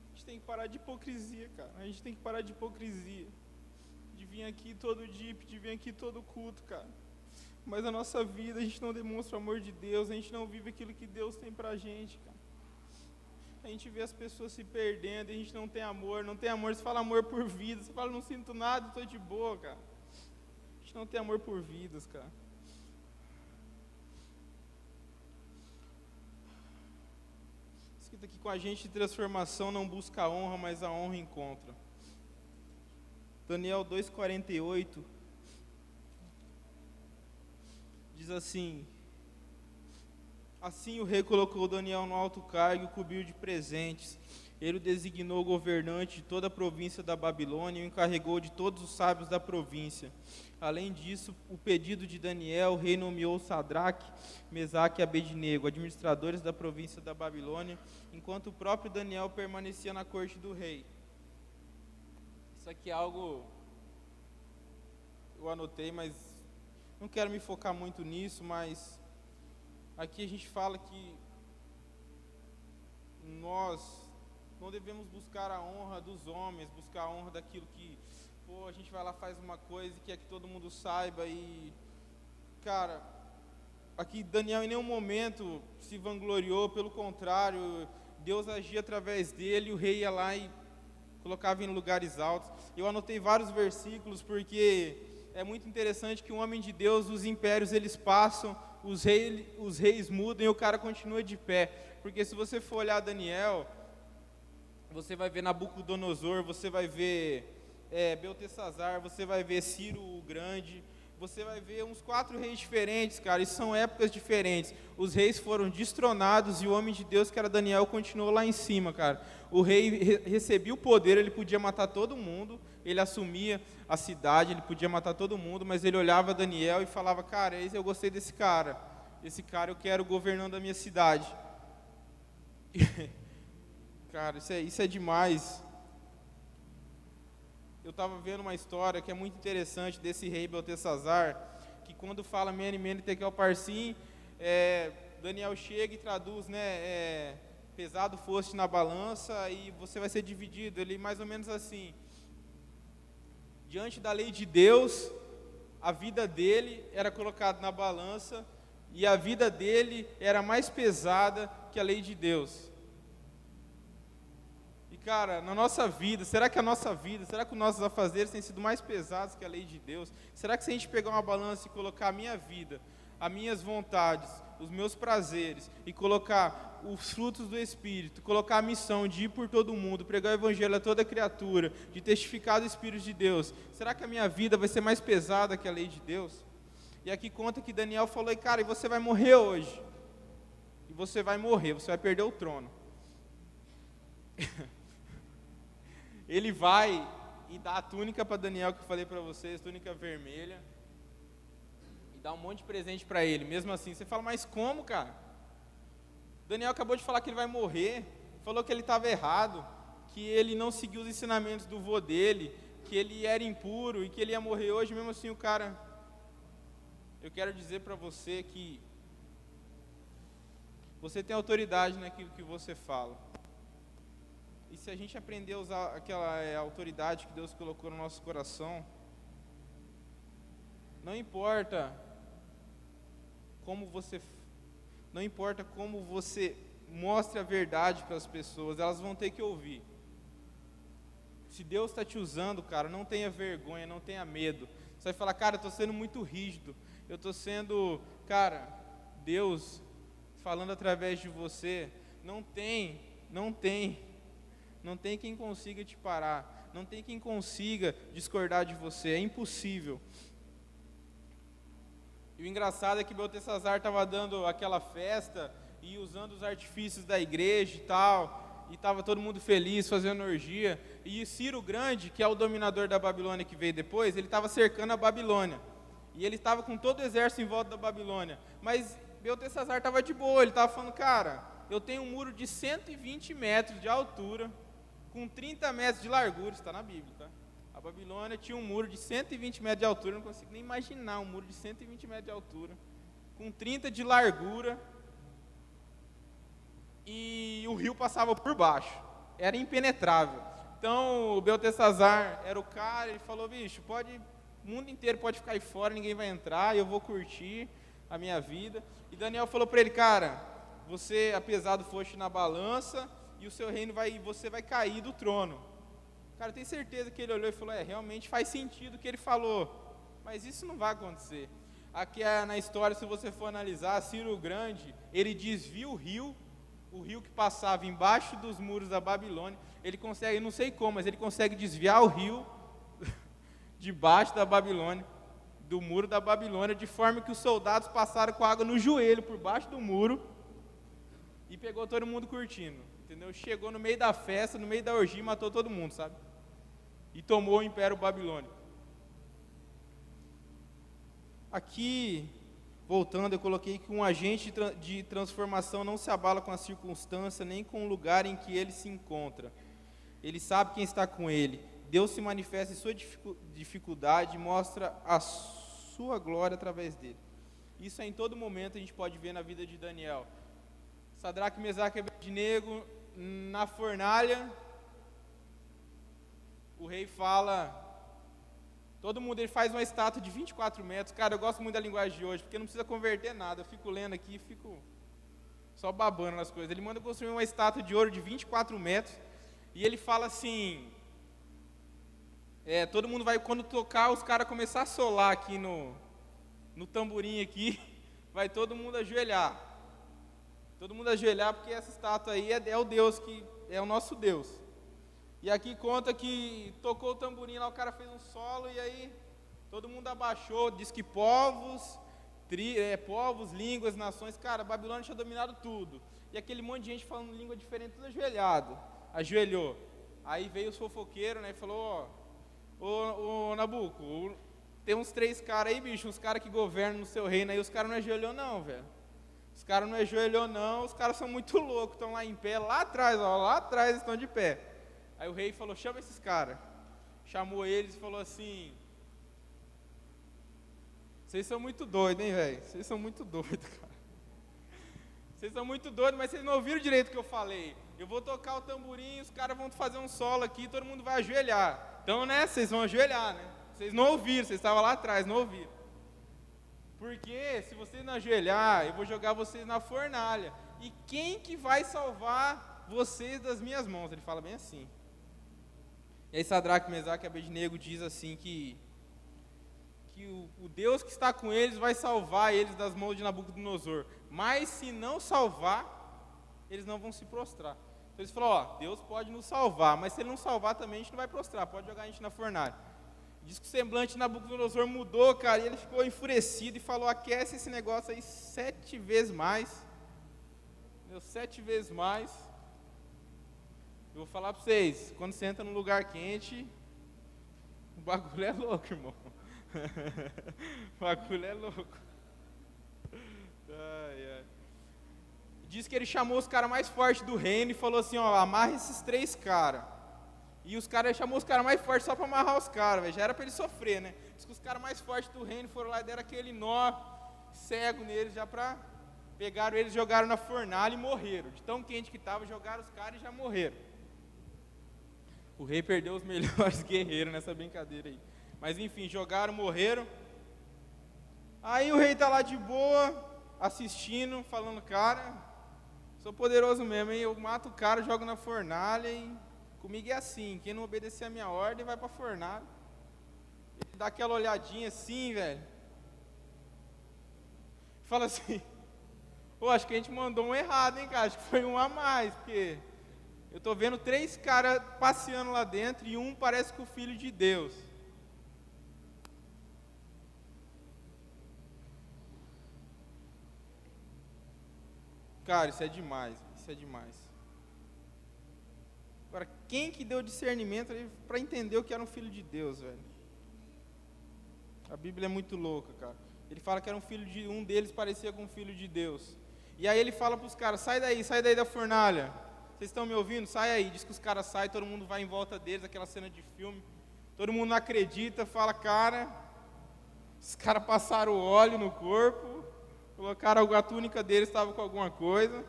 A gente tem que parar de hipocrisia, cara. A gente tem que parar de hipocrisia. De vir aqui todo dia, de vir aqui todo culto, cara. Mas na nossa vida a gente não demonstra o amor de Deus, a gente não vive aquilo que Deus tem pra gente, cara. A gente vê as pessoas se perdendo, a gente não tem amor, você fala amor por vida, você fala não sinto nada, estou de boa, cara. A gente não tem amor por vidas, cara. Escrito aqui, com a gente de transformação não busca a honra, mas a honra encontra. Daniel 2,48 diz assim: assim o rei colocou Daniel no alto cargo e o cobriu de presentes. Ele o designou governante de toda a província da Babilônia e o encarregou de todos os sábios da província. Além disso, o pedido de Daniel, o rei nomeou Sadraque, Mesaque e Abednego, administradores da província da Babilônia, enquanto o próprio Daniel permanecia na corte do rei. Isso aqui é algo eu anotei, mas não quero me focar muito nisso, mas aqui a gente fala que nós não devemos buscar a honra dos homens, buscar a honra daquilo que, pô, a gente vai lá, faz uma coisa e quer que todo mundo saiba e, cara, aqui Daniel em nenhum momento se vangloriou, pelo contrário, Deus agia através dele, e o rei ia lá e colocava em lugares altos. Eu anotei vários versículos porque é muito interessante que um homem de Deus, os impérios eles passam, os reis mudam e o cara continua de pé. Porque se você for olhar Daniel, você vai ver Nabucodonosor, você vai ver Beltesazar, você vai ver Ciro o Grande, você vai ver uns 4 reis diferentes, cara, e são épocas diferentes. Os reis foram destronados e o homem de Deus, que era Daniel, continuou lá em cima, cara. O rei recebia o poder, ele podia matar todo mundo, ele assumia a cidade, ele podia matar todo mundo, mas ele olhava Daniel e falava: cara, eu gostei desse cara eu quero governando a minha cidade. Cara, isso é demais. Eu estava vendo uma história que é muito interessante desse rei Beltesazar, que quando fala Mene, Mene, Tekel, Parsim, Daniel chega e traduz, né, pesado foste na balança e você vai ser dividido. Ele mais ou menos assim: diante da lei de Deus, a vida dele era colocada na balança e a vida dele era mais pesada que a lei de Deus. E cara, na nossa vida, será que os nossos afazeres têm sido mais pesados que a lei de Deus? Será que se a gente pegar uma balança e colocar a minha vida, as minhas vontades, os meus prazeres, e colocar os frutos do Espírito, colocar a missão de ir por todo mundo, pregar o Evangelho a toda criatura, de testificar do Espírito de Deus, será que a minha vida vai ser mais pesada que a lei de Deus? E aqui conta que Daniel falou, cara, e você vai morrer hoje. E você vai morrer, você vai perder o trono. Ele vai e dá a túnica para Daniel, que eu falei para vocês, túnica vermelha, e dá um monte de presente para ele. Mesmo assim, você fala, mas como, cara? Daniel acabou de falar que ele vai morrer, falou que ele estava errado, que ele não seguiu os ensinamentos do vô dele, que ele era impuro e que ele ia morrer hoje. Mesmo assim, o cara... Eu quero dizer para você que você tem autoridade naquilo que você fala. E se a gente aprender a usar aquela autoridade que Deus colocou no nosso coração, não importa como você mostre a verdade para as pessoas, elas vão ter que ouvir. Se Deus está te usando, cara, não tenha vergonha, não tenha medo. Você vai falar, cara, eu estou sendo muito rígido, eu estou sendo, cara, Deus falando através de você. Não tem quem consiga te parar, não tem quem consiga discordar de você, é impossível. E o engraçado é que Beltesazar estava dando aquela festa e usando os artifícios da igreja e tal, e estava todo mundo feliz, fazendo orgia, e Ciro Grande, que é o dominador da Babilônia que veio depois, ele estava cercando a Babilônia, e ele estava com todo o exército em volta da Babilônia, mas Beltesazar estava de boa, ele estava falando, cara, eu tenho um muro de 120 metros de altura, com 30 metros de largura, está na Bíblia, tá? A Babilônia tinha um muro de 120 metros de altura, eu não consigo nem imaginar um muro de 120 metros de altura, com 30 de largura, e o rio passava por baixo, era impenetrável. Então, o Beltesazar era o cara, ele falou, bicho, o mundo inteiro pode ficar aí fora, ninguém vai entrar, eu vou curtir a minha vida. E Daniel falou para ele, cara, você, apesar do foste na balança, e o seu reino você vai cair do trono. Cara, eu tenho certeza que ele olhou e falou, realmente faz sentido o que ele falou, mas isso não vai acontecer. Aqui na história, se você for analisar, Ciro Grande, ele desvia o rio que passava embaixo dos muros da Babilônia, ele consegue, não sei como, mas ele consegue desviar o rio debaixo da Babilônia, do muro da Babilônia, de forma que os soldados passaram com água no joelho, por baixo do muro, e pegou todo mundo curtindo, entendeu? Chegou no meio da festa, no meio da orgia, e matou todo mundo, sabe? E tomou o Império Babilônico. Aqui, voltando, eu coloquei que um agente de transformação não se abala com a circunstância, nem com o lugar em que ele se encontra. Ele sabe quem está com ele. Deus se manifesta em sua dificuldade e mostra a sua glória através dele. Isso em todo momento a gente pode ver na vida de Daniel. Sadraque, Mesaque e Abednego na fornalha, o rei fala, todo mundo, ele faz uma estátua de 24 metros, cara, eu gosto muito da linguagem de hoje, porque não precisa converter nada, eu fico lendo aqui e fico só babando nas coisas. Ele manda construir uma estátua de ouro de 24 metros, e ele fala assim, todo mundo vai, quando tocar, os caras começar a solar aqui no tamborim aqui, vai todo mundo ajoelhar. Todo mundo ajoelhar, porque essa estátua aí é o Deus, que é o nosso Deus. E aqui conta que tocou o tamborim lá, o cara fez um solo, e aí todo mundo abaixou, diz que povos, línguas, nações, cara, a Babilônia tinha dominado tudo. E aquele monte de gente falando língua diferente, tudo ajoelhou. Aí veio os fofoqueiros, né, e falou, ô Nabuco, tem uns 3 caras aí, bicho, uns caras que governam no seu reino aí, os caras não ajoelhou não, velho. Os caras não ajoelhou não, os caras são muito loucos, estão lá em pé, lá atrás estão de pé. Aí o rei falou, chama esses caras. Chamou eles e falou assim, vocês são muito doidos, hein, velho? Vocês são muito doidos, cara. Vocês são muito doidos, mas vocês não ouviram direito o que eu falei. Eu vou tocar o tamborim, os caras vão fazer um solo aqui, todo mundo vai ajoelhar. Então, né, vocês vão ajoelhar, né? Vocês não ouviram, vocês estavam lá atrás, não ouviram. Porque se vocês não ajoelhar, eu vou jogar vocês na fornalha. E quem que vai salvar vocês das minhas mãos. Ele fala bem assim. E aí Sadraque, Mesaque e Abednego diz assim que o Deus que está com eles vai salvar eles das mãos de Nabucodonosor. Mas se não salvar, eles não vão se prostrar. Então eles falaram, Deus pode nos salvar, mas se Ele não salvar também a gente não vai prostrar, pode jogar a gente na fornalha. Diz que o semblante de Nabucodonosor mudou, cara, e ele ficou enfurecido e falou, aquece esse negócio aí 7 vezes mais. 7 vezes mais. Eu vou falar para vocês, quando você entra num lugar quente, o bagulho é louco, irmão. O bagulho é louco. Ai, ai. Diz que ele chamou os caras mais fortes do reino e falou assim, amarra esses 3 caras. E ele chamou os caras mais fortes só para amarrar os caras, velho. Já era para ele sofrer, né? Diz que os caras mais fortes do reino foram lá e deram aquele nó cego neles, já para... Pegaram eles, jogaram na fornalha e morreram. De tão quente que estava, jogaram os caras e já morreram. O rei perdeu os melhores guerreiros nessa brincadeira aí. Mas enfim, jogaram, morreram. Aí o rei está lá de boa, assistindo, falando, cara, sou poderoso mesmo, hein? Eu mato o cara, jogo na fornalha e comigo é assim, quem não obedecer a minha ordem vai para a fornalha. Ele dá aquela olhadinha assim, velho. Fala assim, acho que a gente mandou um errado, hein, cara? Acho que foi um a mais, porque eu tô vendo 3 caras passeando lá dentro e um parece que o filho de Deus. Cara, isso é demais, isso é demais. Agora, quem que deu discernimento para entender o que era um filho de Deus, velho? A Bíblia é muito louca, cara. Ele fala que era um deles parecia com um filho de Deus. E aí ele fala para os caras, sai daí da fornalha. Vocês estão me ouvindo? Sai aí. Diz que os caras saem, todo mundo vai em volta deles, aquela cena de filme. Todo mundo não acredita, fala, cara, os caras passaram óleo no corpo, colocaram a túnica deles, estava com alguma coisa.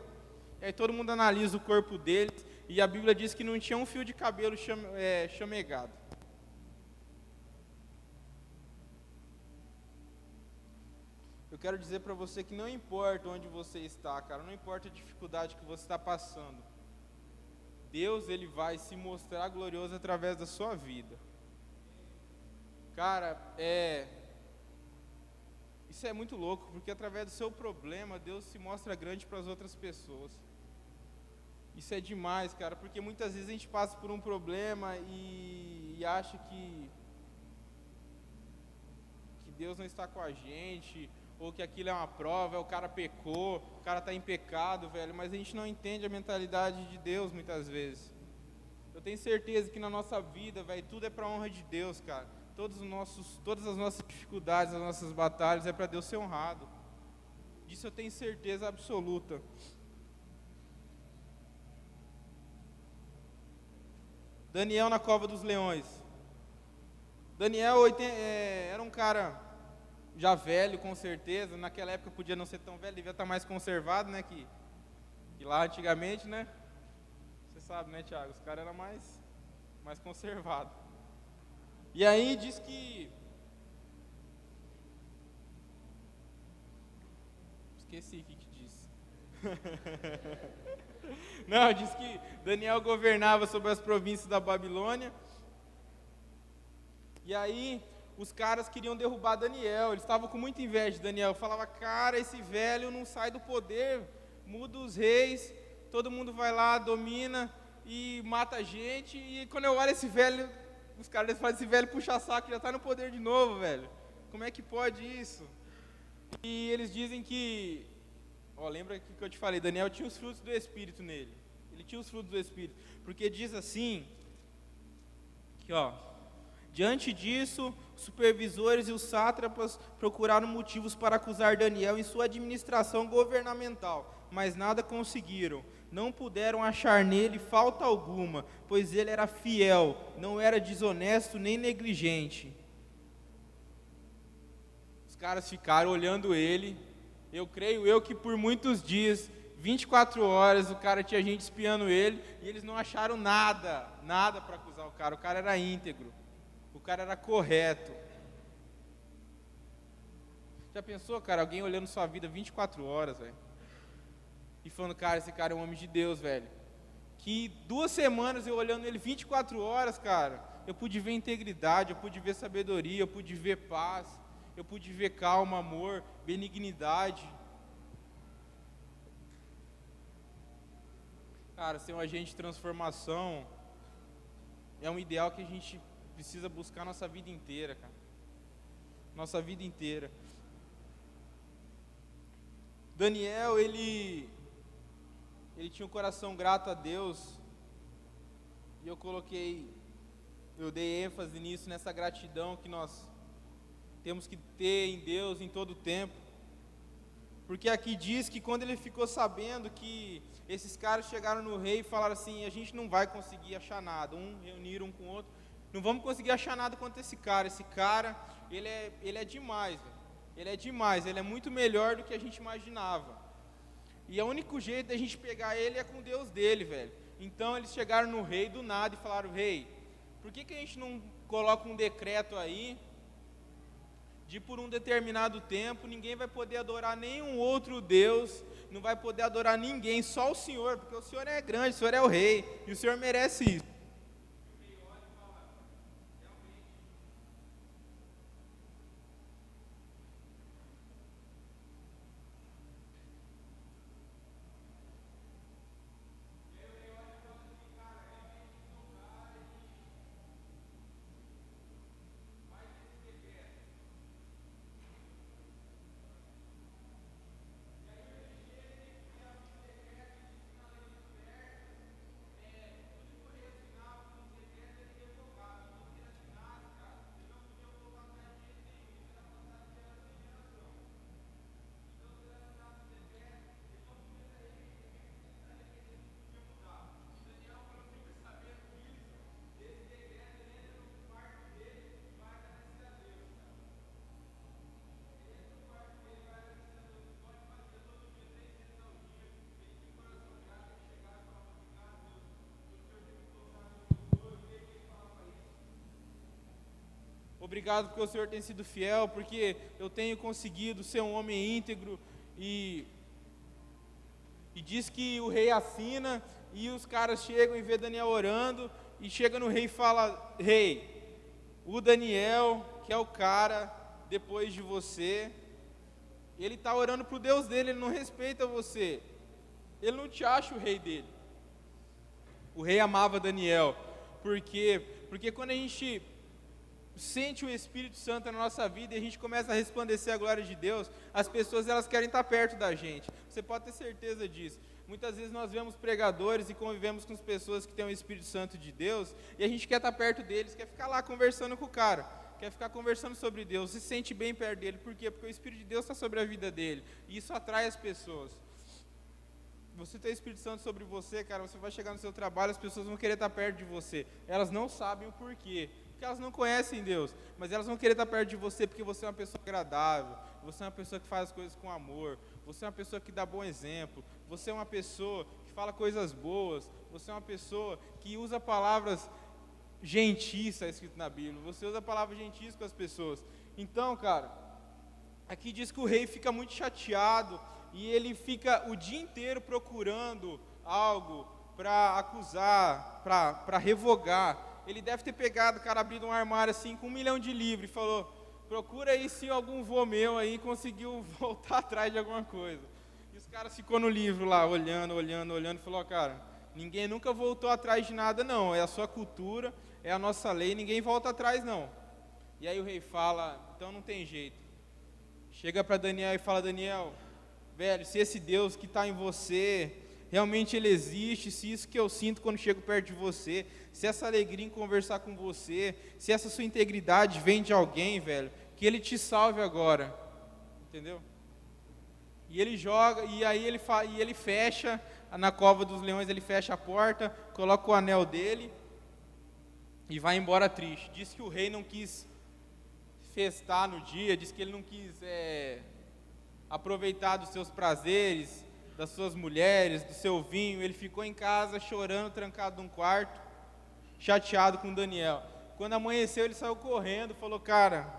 E aí todo mundo analisa o corpo deles, e a Bíblia diz que não tinha um fio de cabelo chamegado. Eu quero dizer para você que não importa onde você está, cara, não importa a dificuldade que você está passando, Deus, Ele vai se mostrar glorioso através da sua vida. Cara, isso é muito louco, porque através do seu problema, Deus se mostra grande para as outras pessoas. Isso é demais, cara, porque muitas vezes a gente passa por um problema e acha que Deus não está com a gente, ou que aquilo é uma prova, o cara pecou, o cara está em pecado, velho, mas a gente não entende a mentalidade de Deus muitas vezes. Eu tenho certeza que na nossa vida, velho, tudo é para a honra de Deus, cara. Todas as nossas dificuldades, as nossas batalhas é para Deus ser honrado. Disso eu tenho certeza absoluta. Daniel na cova dos leões. Daniel era um cara já velho, com certeza. Naquela época podia não ser tão velho, devia estar mais conservado, né? Que lá antigamente, né? Você sabe, né, Thiago? Os caras eram mais conservados. E aí diz que... Esqueci o que disse. Não, diz que Daniel governava sobre as províncias da Babilônia. E aí os caras queriam derrubar Daniel, eles estavam com muita inveja de Daniel. Falava, cara, esse velho não sai do poder, muda os reis, todo mundo vai lá, domina e mata a gente. E quando eu olho esse velho, os caras falam, esse velho puxa saco, já está no poder de novo, velho. Como é que pode isso? E eles dizem que, lembra que eu te falei, Daniel tinha os frutos do Espírito nele. Ele tinha os frutos do Espírito, porque diz assim, que diante disso, os supervisores e os sátrapas procuraram motivos para acusar Daniel em sua administração governamental, mas nada conseguiram. Não puderam achar nele falta alguma, pois ele era fiel, não era desonesto nem negligente. Os caras ficaram olhando ele. Eu creio que por muitos dias, 24 horas, o cara tinha gente espiando ele, e eles não acharam nada para acusar o cara. O cara era íntegro. O cara era correto. Já pensou, cara, alguém olhando sua vida 24 horas, velho? E falando, cara, esse cara é um homem de Deus, velho. que 2 semanas eu olhando ele 24 horas, cara, eu pude ver integridade, eu pude ver sabedoria, eu pude ver paz, eu pude ver calma, amor, benignidade. Cara, ser um agente de transformação é um ideal que a gente precisa buscar nossa vida inteira, cara. Nossa vida inteira. Daniel, ele tinha um coração grato a Deus, e eu dei ênfase nisso, nessa gratidão que nós temos que ter em Deus em todo o tempo, porque aqui diz que quando ele ficou sabendo que esses caras chegaram no rei e falaram assim, a gente não vai conseguir achar nada, reuniram um com o outro, não vamos conseguir achar nada contra esse cara, ele é demais, velho. Ele é demais, ele é muito melhor do que a gente imaginava. E o único jeito da gente pegar ele é com Deus dele, velho. Então eles chegaram no rei do nada e falaram, rei, por que a gente não coloca um decreto aí, de por um determinado tempo, ninguém vai poder adorar nenhum outro Deus, não vai poder adorar ninguém, só o Senhor, porque o Senhor é grande, o Senhor é o rei, e o Senhor merece isso. Obrigado porque o Senhor tem sido fiel, porque eu tenho conseguido ser um homem íntegro, e diz que o rei assina, e os caras chegam e vê Daniel orando, e chega no rei e fala, rei, o Daniel, que é o cara depois de você, ele está orando para o Deus dele, ele não respeita você, ele não te acha o rei dele. O rei amava Daniel, porque quando a gente sente o Espírito Santo na nossa vida e a gente começa a resplandecer a glória de Deus, as pessoas elas querem estar perto da gente, você pode ter certeza disso. Muitas vezes nós vemos pregadores e convivemos com as pessoas que têm o Espírito Santo de Deus, e a gente quer estar perto deles, quer ficar lá conversando com o cara, quer ficar conversando sobre Deus, se sente bem perto dele. Por quê? Porque o Espírito de Deus está sobre a vida dele, e isso atrai as pessoas. Você tem o Espírito Santo sobre você, cara, você vai chegar no seu trabalho, as pessoas vão querer estar perto de você, elas não sabem o porquê, porque elas não conhecem Deus, mas elas vão querer estar perto de você porque você é uma pessoa agradável, você é uma pessoa que faz as coisas com amor, você é uma pessoa que dá bom exemplo, você é uma pessoa que fala coisas boas, você é uma pessoa que usa palavras gentis, está escrito na Bíblia, você usa palavras gentis com as pessoas. Então, cara, aqui diz que o rei fica muito chateado, e ele fica o dia inteiro procurando algo para acusar, para revogar. Ele deve ter pegado, cara, abrido um armário assim com 1 milhão de livros e falou, procura aí se algum vô meu aí conseguiu voltar atrás de alguma coisa. E os caras ficou no livro lá, olhando, e falou, cara, ninguém nunca voltou atrás de nada não, é a sua cultura, é a nossa lei, ninguém volta atrás não. E aí o rei fala, então não tem jeito. Chega para Daniel e fala, Daniel, velho, se esse Deus que está em você, realmente ele existe, se isso que eu sinto quando chego perto de você, se essa alegria em conversar com você, se essa sua integridade vem de alguém, velho, que ele te salve agora, entendeu? E ele joga, e aí ele fecha, na cova dos leões ele fecha a porta, coloca o anel dele, e vai embora triste. Diz que o rei não quis festar no dia, diz que ele não quis aproveitar dos seus prazeres, das suas mulheres, do seu vinho. Ele ficou em casa chorando, trancado num quarto, chateado com Daniel. Quando amanheceu, ele saiu correndo, falou, cara,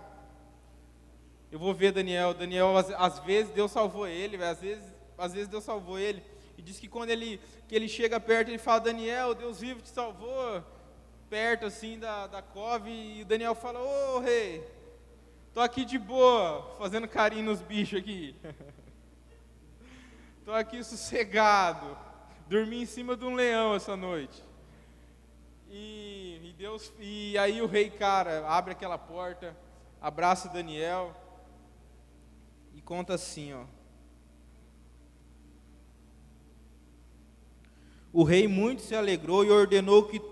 eu vou ver Daniel. Daniel, às vezes Deus salvou ele, às vezes Deus salvou ele. E diz que quando que ele chega perto, ele fala: Daniel, Deus vivo te salvou, perto assim da cova, e o Daniel fala: ô rei, tô aqui de boa, fazendo carinho nos bichos aqui. Tô aqui sossegado, dormi em cima de um leão essa noite. E aí o rei, cara, abre aquela porta, abraça Daniel e conta assim, ó. O rei muito se alegrou e ordenou que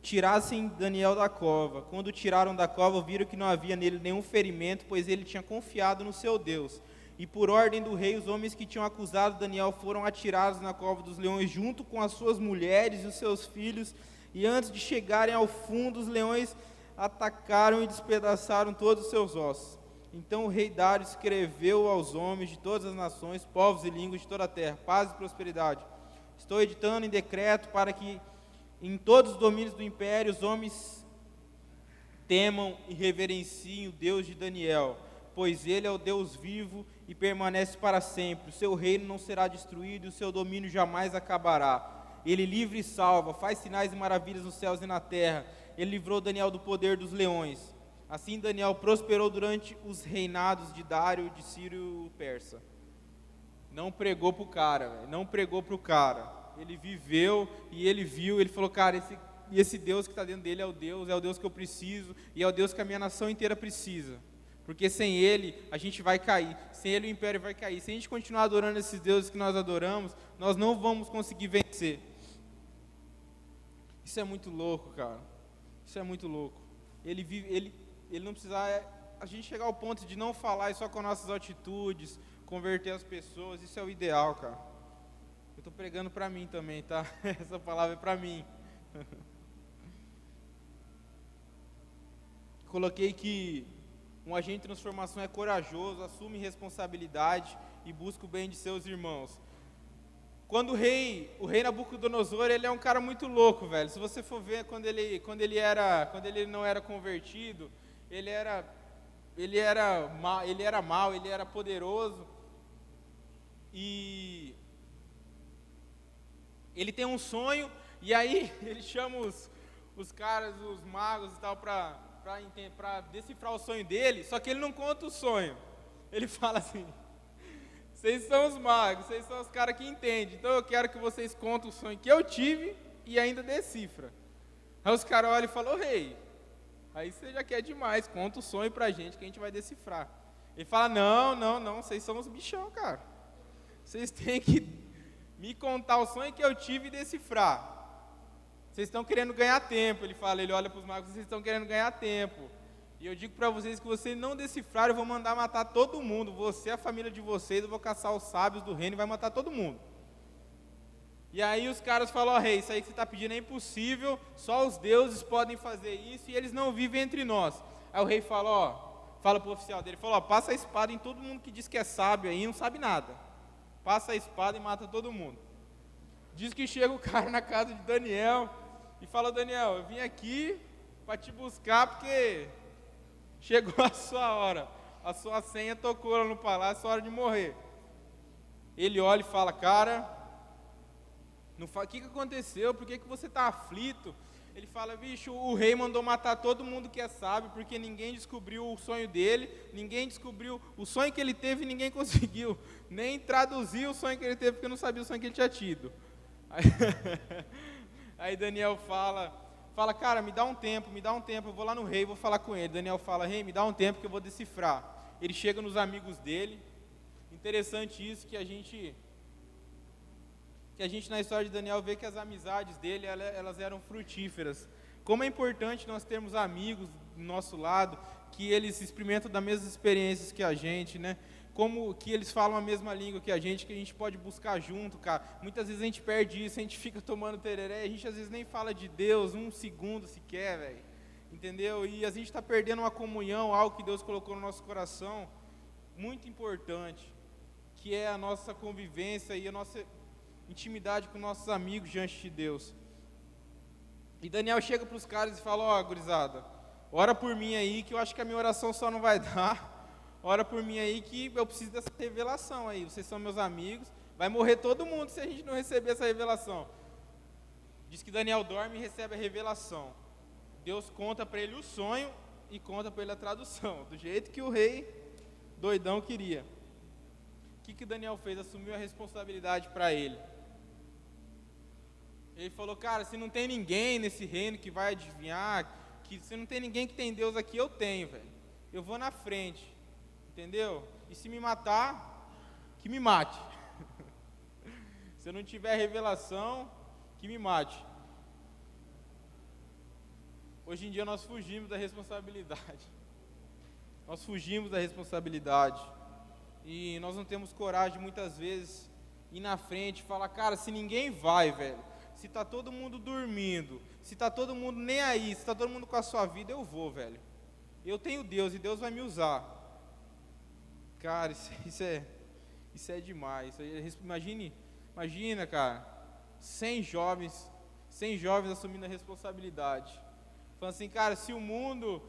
tirassem Daniel da cova. Quando o tiraram da cova, viram que não havia nele nenhum ferimento, pois ele tinha confiado no seu Deus. E por ordem do rei, os homens que tinham acusado Daniel foram atirados na cova dos leões, junto com as suas mulheres e os seus filhos. E antes de chegarem ao fundo, os leões atacaram e despedaçaram todos os seus ossos. Então o rei Dário escreveu aos homens de todas as nações, povos e línguas de toda a terra: paz e prosperidade. Estou editando em decreto para que em todos os domínios do império os homens temam e reverenciem o Deus de Daniel, pois ele é o Deus vivo e permanece para sempre. O seu reino não será destruído e o seu domínio jamais acabará. Ele livra e salva, faz sinais e maravilhas nos céus e na terra. Ele livrou Daniel do poder dos leões. Assim Daniel prosperou durante os reinados de Dário, de Ciro e Persa. Não pregou pro cara, véio. Não pregou pro cara. Ele viveu e ele viu, ele falou: cara, esse Deus que está dentro dele é o Deus que eu preciso, e é o Deus que a minha nação inteira precisa. Porque sem ele a gente vai cair, sem ele o império vai cair. Se a gente continuar adorando esses deuses que nós adoramos, nós não vamos conseguir vencer. Isso é muito louco, cara. Isso é muito louco. Ele não precisa, a gente chegar ao ponto de não falar e só com nossas atitudes, converter as pessoas, isso é o ideal, cara. Eu estou pregando para mim também, tá? Essa palavra é para mim. Coloquei que um agente de transformação é corajoso, assume responsabilidade e busca o bem de seus irmãos. Quando o rei Nabucodonosor, ele é um cara muito louco, velho. Se você for ver quando ele não era convertido, ele era mau, ele era poderoso. E ele tem um sonho, e aí ele chama os caras, os magos e tal, para decifrar o sonho dele, só que ele não conta o sonho. Ele fala assim: vocês são os magos, vocês são os caras que entendem, então eu quero que vocês contem o sonho que eu tive e ainda decifra. Aí os caras olham e falam: ô rei, aí você já quer demais, conta o sonho pra gente que a gente vai decifrar. Ele fala: não, vocês são os bichão, cara. Vocês têm que me contar o sonho que eu tive e decifrar. Vocês estão querendo ganhar tempo. Ele olha para os magos: vocês estão querendo ganhar tempo. E eu digo para vocês que vocês não decifrarem, eu vou mandar matar todo mundo. Você, a família de vocês, eu vou caçar os sábios do reino e vai matar todo mundo. E aí os caras falam: ó rei, isso aí que você está pedindo é impossível, só os deuses podem fazer isso e eles não vivem entre nós. Aí o rei fala para o oficial dele, fala: ó, passa a espada em todo mundo que diz que é sábio aí e não sabe nada. Passa a espada e mata todo mundo. Diz que chega o cara na casa de Daniel e fala: Daniel, eu vim aqui para te buscar porque chegou a sua hora. A sua senha tocou lá no palácio, é hora de morrer. Ele olha e fala: cara, o que aconteceu? Por que você está aflito? Ele fala: bicho, o rei mandou matar todo mundo que é sábio, porque ninguém descobriu o sonho dele, ninguém descobriu o sonho que ele teve, ninguém conseguiu nem traduzir o sonho que ele teve, porque não sabia o sonho que ele tinha tido. Aí Daniel fala, cara, me dá um tempo, eu vou lá no rei, vou falar com ele. Daniel fala: rei, me dá um tempo que eu vou decifrar. Ele chega nos amigos dele. Interessante isso, que a gente na história de Daniel vê que as amizades dele, elas eram frutíferas. Como é importante nós termos amigos do nosso lado, que eles experimentam das mesmas experiências que a gente, né? Como que eles falam a mesma língua que a gente pode buscar junto, cara. Muitas vezes a gente perde isso, a gente fica tomando tereré, a gente às vezes nem fala de Deus um segundo sequer, velho. Entendeu? E a gente está perdendo uma comunhão, algo que Deus colocou no nosso coração, muito importante, que é a nossa convivência e a nossa intimidade com nossos amigos diante de Deus. E Daniel chega para os caras e fala: ó, gurizada, ora por mim aí, que eu acho que a minha oração só não vai dar. Ora por mim aí, que eu preciso dessa revelação aí. Vocês são meus amigos, Vai morrer todo mundo se a gente não receber essa revelação. Diz que Daniel dorme e recebe a revelação. Deus conta para ele o sonho e conta para ele a tradução, do jeito que o rei doidão queria. O que Daniel fez? Assumiu a responsabilidade para ele. Ele falou, cara, se não tem ninguém nesse reino que vai adivinhar, que se não tem ninguém que tem Deus aqui, eu tenho, velho. Eu vou na frente, entendeu? E se me matar, que me mate. Se eu não tiver revelação, que me mate. Hoje em dia nós fugimos da responsabilidade. Nós fugimos da responsabilidade. E nós não temos coragem, muitas vezes, ir na frente e falar, cara, se ninguém vai, velho, se tá todo mundo dormindo, se tá todo mundo nem aí, se tá todo mundo com a sua vida, eu vou, velho. Eu tenho Deus e Deus vai me usar. Cara, isso é demais. Imagina, cara, 100 jovens assumindo a responsabilidade. Falando assim, cara, se o mundo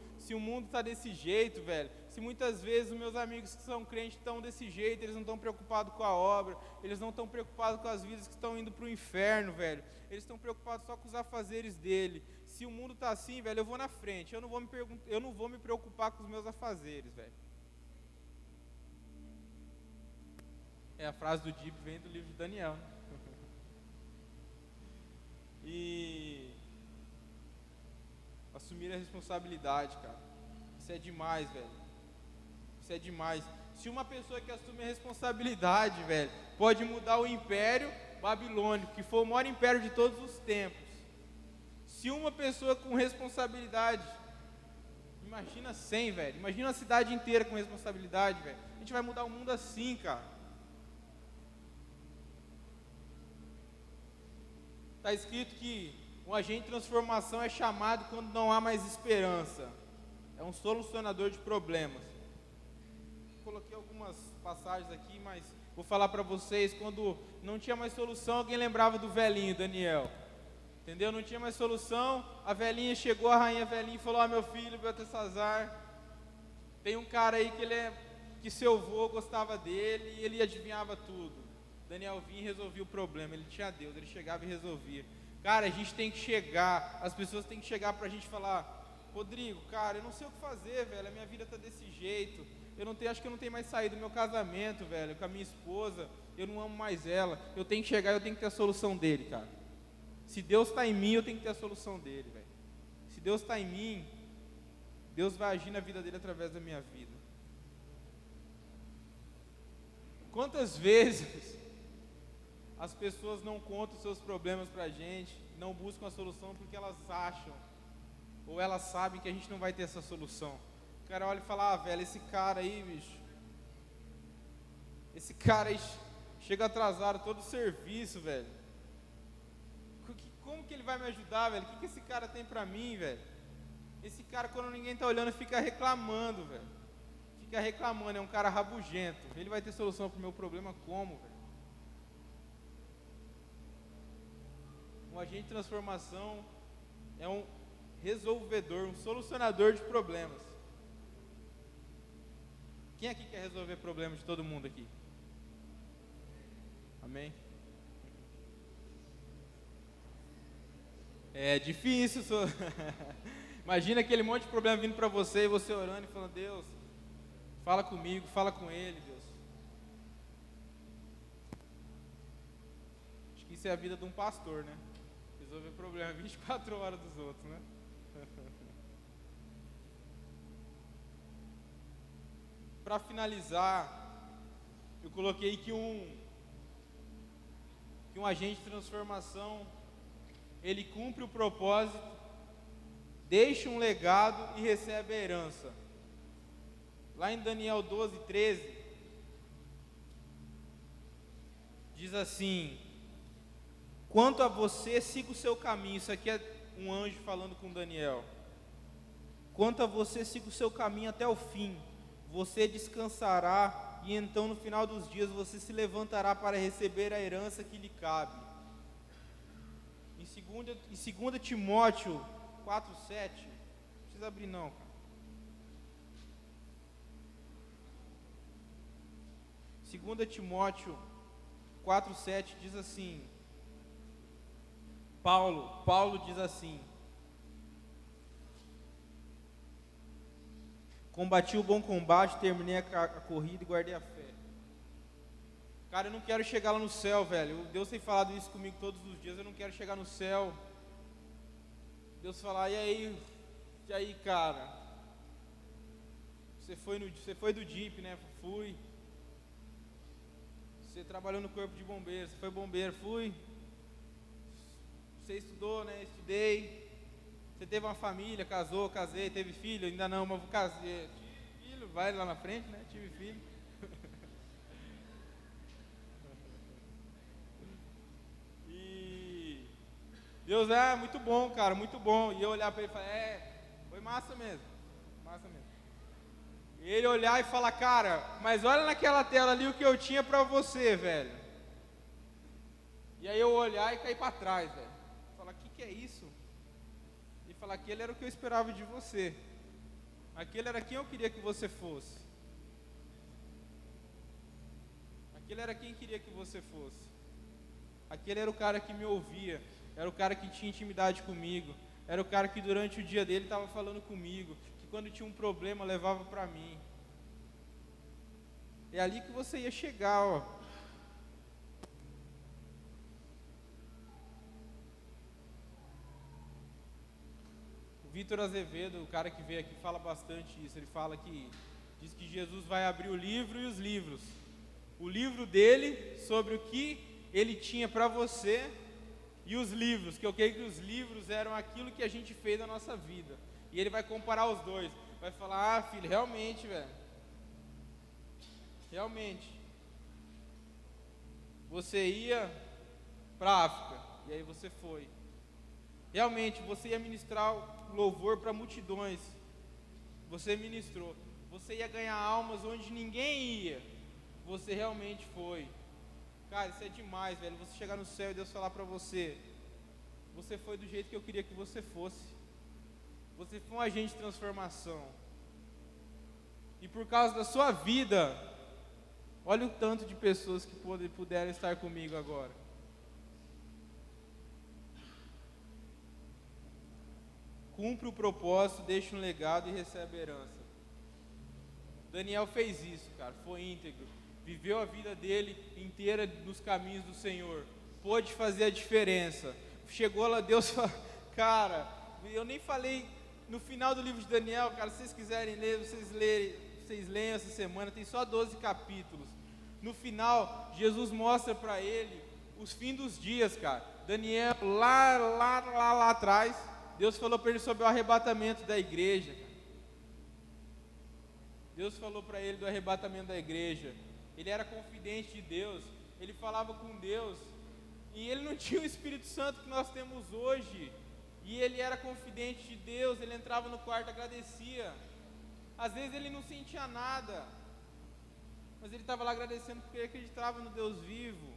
tá desse jeito, velho, se muitas vezes os meus amigos que são crentes estão desse jeito, eles não estão preocupados com a obra, eles não estão preocupados com as vidas que estão indo para o inferno, velho, eles estão preocupados só com os afazeres dele. Se o mundo tá assim, velho, eu vou na frente, eu não vou me preocupar com os meus afazeres, velho. A frase do Deep vem do livro de Daniel, né? E assumir a responsabilidade, cara. Isso é demais, velho. Isso é demais. Se uma pessoa que assume a responsabilidade, velho, pode mudar o império babilônico, que foi o maior império de todos os tempos. Se uma pessoa com responsabilidade, imagina 100, velho. Imagina a cidade inteira com responsabilidade, velho. A gente vai mudar o mundo assim, cara. Está escrito que um agente de transformação é chamado quando não há mais esperança. É um solucionador de problemas. Coloquei algumas passagens aqui, mas vou falar para vocês. Quando não tinha mais solução, alguém lembrava do velhinho, Daniel. Entendeu? Não tinha mais solução, a velhinha chegou, a rainha velhinha e falou, meu filho, Beltesazar, tem um cara aí que seu avô gostava dele e ele adivinhava tudo. Daniel vinha e resolvia o problema, ele tinha Deus, ele chegava e resolvia. Cara, a gente tem que chegar, as pessoas têm que chegar pra gente falar, Rodrigo, cara, eu não sei o que fazer, velho, a minha vida tá desse jeito, acho que eu não tenho mais saído do meu casamento, velho, com a minha esposa, eu não amo mais ela, eu tenho que chegar, eu tenho que ter a solução dele, cara. Se Deus está em mim, eu tenho que ter a solução dele, velho. Se Deus está em mim, Deus vai agir na vida dele através da minha vida. Quantas vezes as pessoas não contam os seus problemas pra gente, não buscam a solução porque elas acham, ou elas sabem que a gente não vai ter essa solução. O cara olha e fala, velho, esse cara aí, bicho, esse cara aí chega atrasado todo o serviço, velho. Como que ele vai me ajudar, velho? O que esse cara tem pra mim, velho? Esse cara, quando ninguém tá olhando, fica reclamando, velho. Fica reclamando, é um cara rabugento. Ele vai ter solução pro meu problema como, velho? Um agente de transformação é um resolvedor, um solucionador de problemas. Quem aqui quer resolver problemas de todo mundo aqui? Amém? É difícil, imagina aquele monte de problema vindo para você e você orando e falando, Deus, fala comigo, fala com ele, Deus. Acho que isso é a vida de um pastor, né? Resolver problema 24 horas dos outros, né? Para finalizar, eu coloquei que um agente de transformação, ele cumpre o propósito, deixa um legado e recebe a herança. Lá em Daniel 12:13, diz assim, quanto a você, siga o seu caminho. Isso aqui é um anjo falando com Daniel. Quanto a você, siga o seu caminho até o fim. Você descansará e então no final dos dias você se levantará para receber a herança que lhe cabe. Em 2 Timóteo 4:7, não precisa abrir não, cara. 2 Timóteo 4:7 diz assim, Paulo diz assim: combati o bom combate, terminei a corrida e guardei a fé. Cara, eu não quero chegar lá no céu, velho. Deus tem falado isso comigo todos os dias. Eu não quero chegar no céu, Deus falar: e aí, cara? Você foi do DIP, né? Fui. Você trabalhou no corpo de bombeiros, você foi bombeiro, fui. Você estudou, né? Estudei. Você teve uma família, casei, teve filho, ainda não, mas casei. Tive filho, vai lá na frente, né? Tive filho. E Deus, muito bom, cara, muito bom. E eu olhar para ele e falar: foi massa mesmo. E ele olhar e falar: cara, mas olha naquela tela ali o que eu tinha para você, velho. E aí eu olhar e cair para trás, velho. Falar: que é isso? E falar: aquele era o que eu esperava de você. Aquele era quem eu queria que você fosse. Aquele era quem queria que você fosse. Aquele era o cara que me ouvia. Era o cara que tinha intimidade comigo. Era o cara que durante o dia dele estava falando comigo. Que quando tinha um problema levava para mim. É ali que você ia chegar, ó. O Vitor Azevedo, o cara que veio aqui, fala bastante isso. Ele fala que diz que Jesus vai abrir o livro e os livros. O livro dele sobre o que ele tinha para você, e os livros, que eu creio que os livros eram aquilo que a gente fez na nossa vida. E ele vai comparar os dois. Vai falar: filho, realmente, velho. Realmente. Você ia para a África, e aí você foi. Realmente, você ia ministrar louvor para multidões. Você ministrou. Você ia ganhar almas onde ninguém ia. Você realmente foi. Cara, isso é demais, velho. Você chegar no céu e Deus falar para você: você foi do jeito que eu queria que você fosse. Você foi um agente de transformação. E por causa da sua vida, olha o tanto de pessoas que puderam estar comigo agora. Cumpre o propósito, deixa um legado e recebe a herança. Daniel fez isso, cara. Foi íntegro. Viveu a vida dele inteira nos caminhos do Senhor. Pôde fazer a diferença. Chegou lá, Deus falou: cara, eu nem falei no final do livro de Daniel, cara. Se vocês quiserem ler, vocês leiam essa semana. Tem só 12 capítulos. No final, Jesus mostra para ele os fins dos dias, cara. Daniel, lá atrás, Deus falou para ele sobre o arrebatamento da igreja. Deus falou para ele do arrebatamento da igreja. Ele era confidente de Deus, ele falava com Deus, e ele não tinha o Espírito Santo que nós temos hoje, e ele era confidente de Deus. Ele entrava no quarto, agradecia. Às vezes ele não sentia nada, mas ele estava lá agradecendo porque ele acreditava no Deus vivo.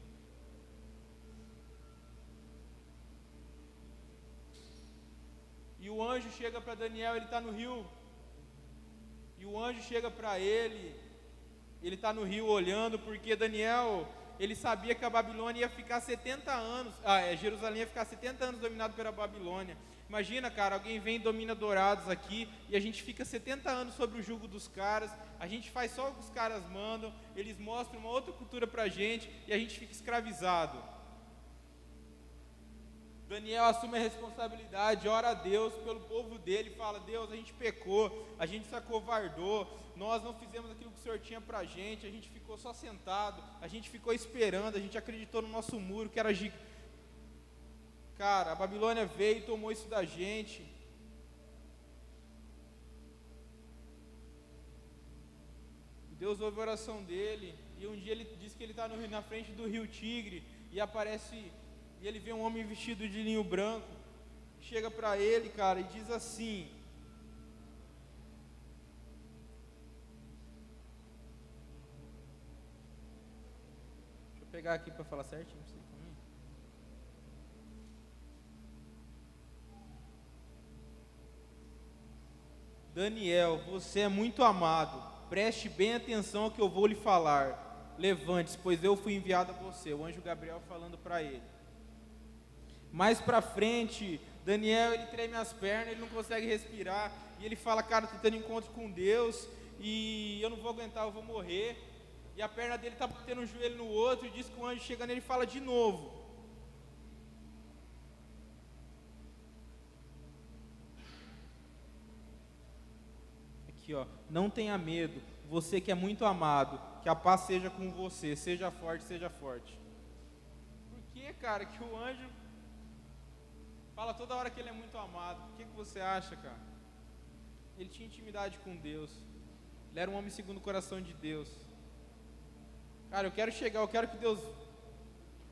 E o anjo chega para Daniel, ele está no rio, e o anjo chega para ele está no rio olhando, porque Daniel, ele sabia que a Babilônia ia ficar 70 anos, Jerusalém ia ficar 70 anos dominado pela Babilônia. Imagina, cara, alguém vem e domina Dourados aqui, e a gente fica 70 anos sobre o jugo dos caras, a gente faz só o que os caras mandam, eles mostram uma outra cultura pra gente, e a gente fica escravizado. Daniel assume a responsabilidade, ora a Deus pelo povo dele, fala: Deus, a gente pecou, a gente se acovardou, nós não fizemos aquilo que o Senhor tinha pra gente, a gente ficou só sentado, a gente ficou esperando, a gente acreditou no nosso muro que era gigante. Cara, a Babilônia veio e tomou isso da gente. Deus ouve a oração dele, e um dia ele diz que ele está na frente do rio Tigre, e ele vê um homem vestido de linho branco, chega para ele, cara, e diz assim: deixa eu pegar aqui para falar certinho pra você também. Daniel, você é muito amado, preste bem atenção ao que eu vou lhe falar. levante-se, pois eu fui enviado a você. O anjo Gabriel falando para ele. Mais para frente, Daniel, ele treme as pernas, ele não consegue respirar, e ele fala, cara, estou tendo encontro com Deus, e eu não vou aguentar, eu vou morrer. E a perna dele está tendo um joelho no outro, e diz que o anjo chega nele e fala de novo. Aqui, ó, não tenha medo, você que é muito amado, que a paz seja com você, seja forte, seja forte. Por que, cara, que o anjo fala toda hora que ele é muito amado? O que você acha, cara? Ele tinha intimidade com Deus, ele era um homem segundo o coração de Deus. Cara, eu quero que Deus,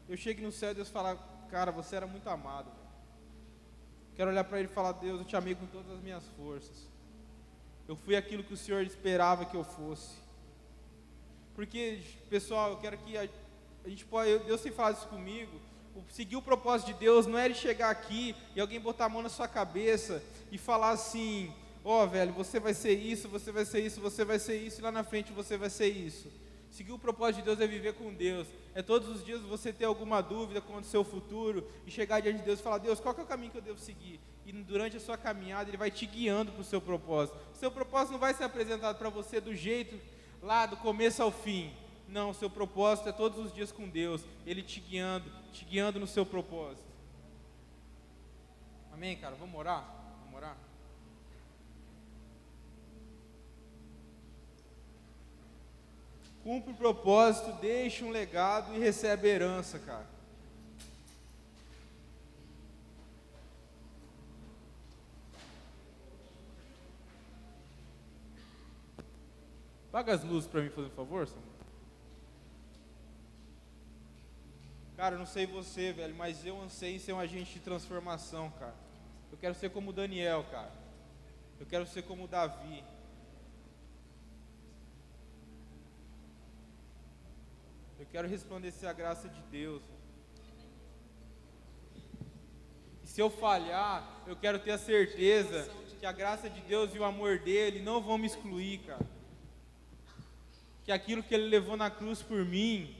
eu chegue no céu e Deus falar, cara, você era muito amado, velho. Quero olhar para ele e falar, Deus, eu te amei com todas as minhas forças. Eu fui aquilo que o Senhor esperava que eu fosse. Porque, pessoal, eu quero que a gente pode, Deus tem falado isso comigo, seguir o propósito de Deus não é ele chegar aqui e alguém botar a mão na sua cabeça e falar assim, ó, velho, você vai ser isso, você vai ser isso, você vai ser isso, e lá na frente você vai ser isso. Seguir o propósito de Deus é viver com Deus, é todos os dias você ter alguma dúvida quanto ao seu futuro e chegar diante de Deus e falar, Deus, qual que é o caminho que eu devo seguir? E durante a sua caminhada Ele vai te guiando para o seu propósito. O seu propósito não vai ser apresentado para você do jeito lá do começo ao fim. Não, o seu propósito é todos os dias com Deus, Ele te guiando no seu propósito. Amém, cara? Vamos orar? Vamos orar? Cumpre o propósito, deixa um legado e recebe a herança, cara. Apaga as luzes para mim, fazendo favor, Samuel. Cara, eu não sei você, velho, mas eu anseio em ser um agente de transformação, cara. Eu quero ser como Daniel, cara. Eu quero ser como Davi. Eu quero resplandecer a graça de Deus. E se eu falhar, eu quero ter a certeza que a graça de Deus e o amor dele não vão me excluir, cara. Que aquilo que ele levou na cruz por mim,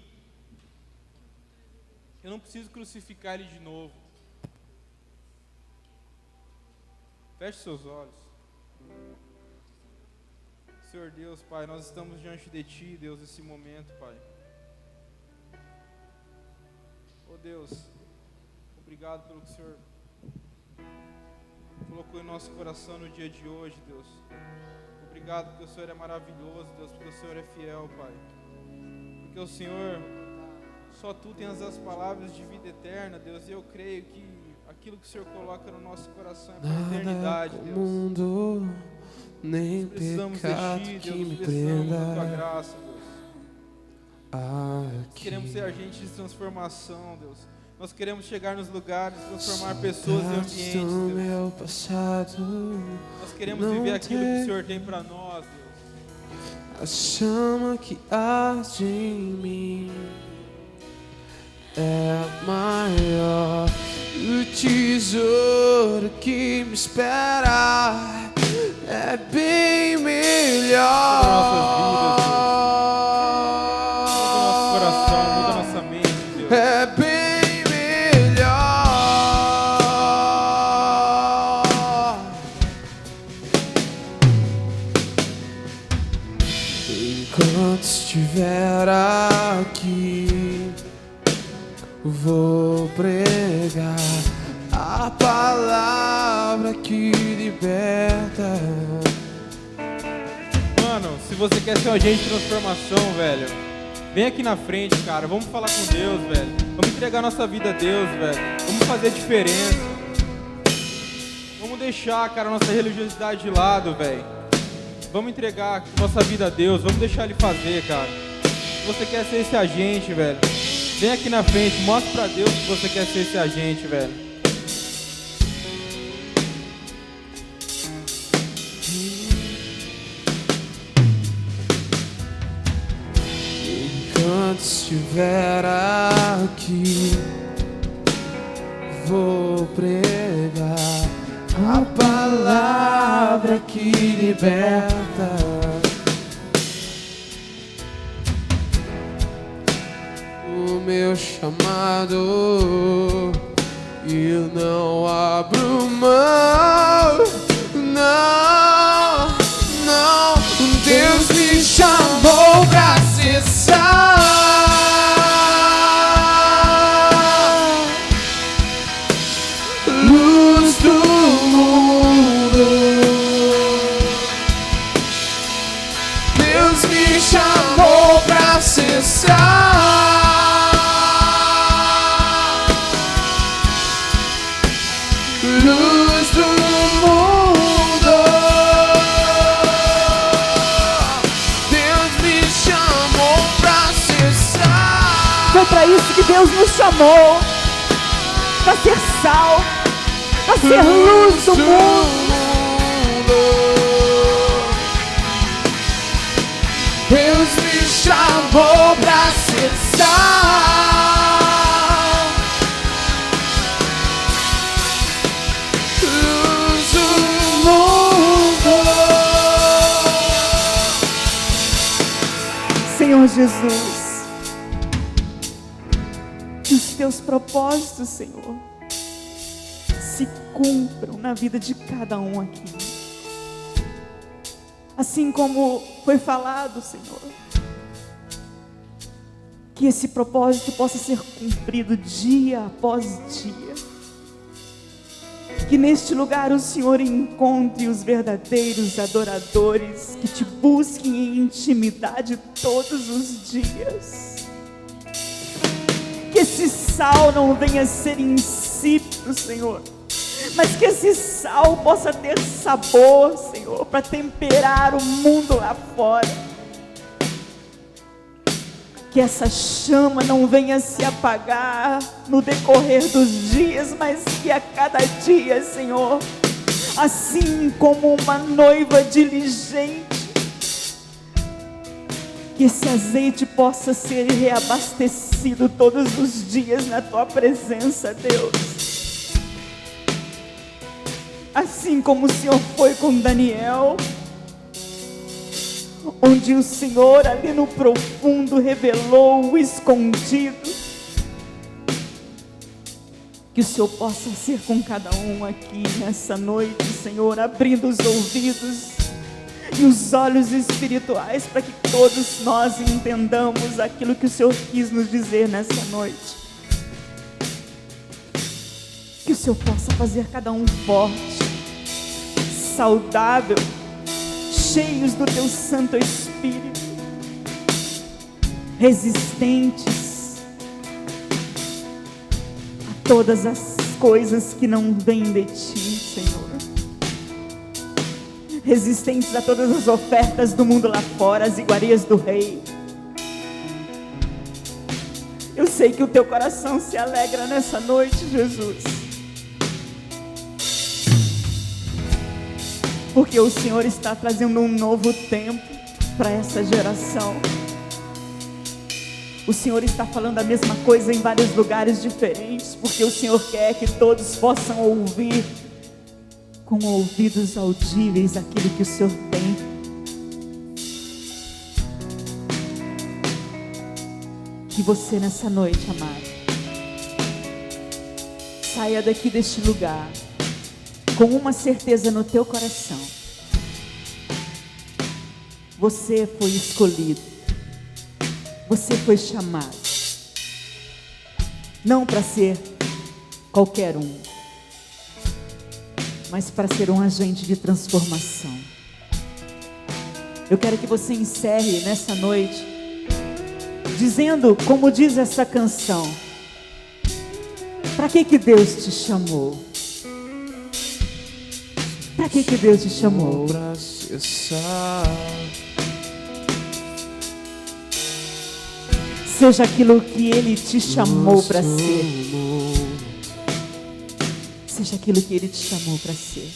eu não preciso crucificar ele de novo. Feche seus olhos. Senhor Deus, Pai, nós estamos diante de Ti, Deus, nesse momento, Pai. Oh Deus, obrigado pelo que o Senhor colocou em nosso coração no dia de hoje, Deus. Obrigado porque o Senhor é maravilhoso, Deus, porque o Senhor é fiel, Pai. Porque o Senhor, só Tu tens as palavras de vida eterna, Deus, e eu creio que aquilo que o Senhor coloca no nosso coração é para a eternidade, Deus. Mundo, nem Nós precisamos pecado de Ti, que Deus, me precisamos da Tua prenda. graça, Deus. Nós queremos ser agentes de transformação, Deus. Nós queremos chegar nos lugares, transformar pessoas e ambientes, do Deus. meu passado, Nós queremos não viver aquilo que tem- o Senhor tem para nós, Deus. a chama que arde em mim é maior. O tesouro que me espera é bem melhor. Muda nosso coração, muda nossa mente, Deus. É bem melhor. Enquanto estiver aqui, vou pregar a palavra que liberta. Mano, se você quer ser um agente de transformação, velho, vem aqui na frente, cara. Vamos falar com Deus, velho. Vamos entregar nossa vida a Deus, velho. Vamos fazer a diferença. Vamos deixar, cara, nossa religiosidade de lado, velho. Vamos entregar nossa vida a Deus. Vamos deixar Ele fazer, cara. Se você quer ser esse agente, velho, vem aqui na frente. Mostra pra Deus que você quer ser esse agente, velho. Enquanto estiver aqui, vou pregar a palavra que liberta. meu chamado e eu não abro mão. Não, não, Deus me chamou pra ser sal, luz do mundo. Deus me chamou pra ser sal, luz do mundo. Deus me chamou pra ser sal. Foi para isso que Deus nos chamou, para ser sal, para ser luz do mundo. Deus me chamou pra ser sal, luz do mundo. Senhor Jesus, que os teus propósitos, Senhor, se cumpram na vida de cada um aqui. Assim como foi falado, Senhor, que esse propósito possa ser cumprido dia após dia. Que neste lugar o Senhor encontre os verdadeiros adoradores que te busquem em intimidade todos os dias. Que esse sal não venha a ser insípido, Senhor, mas que esse sal possa ter sabor, Senhor, para temperar o mundo lá fora. Que essa chama não venha se apagar no decorrer dos dias, mas que a cada dia, Senhor, assim como uma noiva diligente, que esse azeite possa ser reabastecido todos os dias na Tua presença, Deus. Assim como o Senhor foi com Daniel, onde o Senhor ali no profundo revelou o escondido. Que o Senhor possa ser com cada um aqui nessa noite, Senhor, abrindo os ouvidos e os olhos espirituais para que todos nós entendamos aquilo que o Senhor quis nos dizer nessa noite. Que o Senhor possa fazer cada um forte, saudável, cheios do Teu Santo Espírito, resistentes a todas as coisas que não vêm de Ti, Senhor. Resistentes a todas as ofertas do mundo lá fora, as iguarias do Rei. Eu sei que o Teu coração se alegra nessa noite, Jesus, porque o Senhor está trazendo um novo tempo para essa geração. O Senhor está falando a mesma coisa em vários lugares diferentes, porque o Senhor quer que todos possam ouvir com ouvidos audíveis aquilo que o Senhor tem. Que você nessa noite, amado, saia daqui deste lugar com uma certeza no teu coração: você foi escolhido, você foi chamado, não para ser qualquer um, mas para ser um agente de transformação. Eu quero que você encerre nessa noite dizendo, como diz essa canção: para que Deus te chamou? Para que Deus te chamou? Pra cessar. Seja aquilo que Ele te chamou para ser. Seja aquilo que Ele te chamou para ser.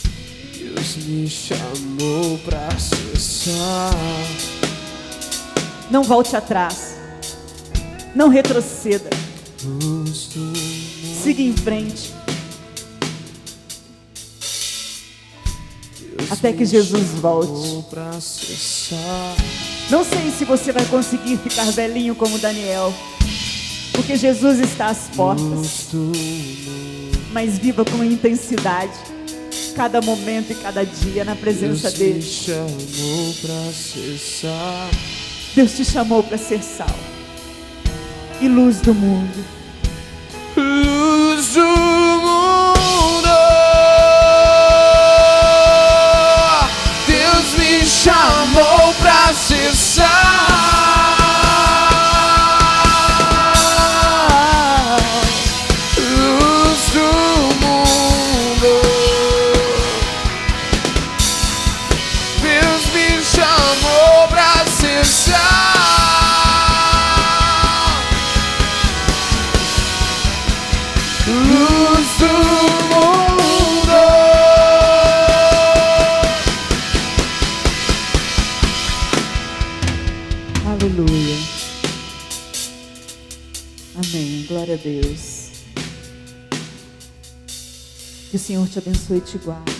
Deus me chamou pra cessar. Não volte atrás. Não retroceda. Siga em frente. Até que Jesus volte. Cessar. Não sei se você vai conseguir ficar velhinho como Daniel, Porque Jesus está às portas. Mas viva com intensidade cada momento e cada dia na presença dele. Deus te chamou pra ser sal. Deus te chamou para ser sal e luz do mundo. Luz do mundo. Deus me chamou pra ser sal. Luz do mundo. Deus me chamou pra ser sal. Luz do mundo. Aleluia. Amém. Glória a Deus. Que o Senhor te abençoe e te guarde.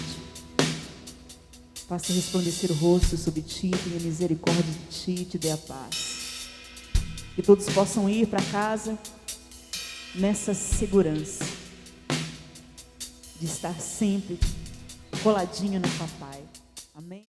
Faça resplandecer o rosto sobre ti, tenha misericórdia de ti e te dê a paz. Que todos possam ir para casa nessa segurança de estar sempre coladinho no papai. Amém?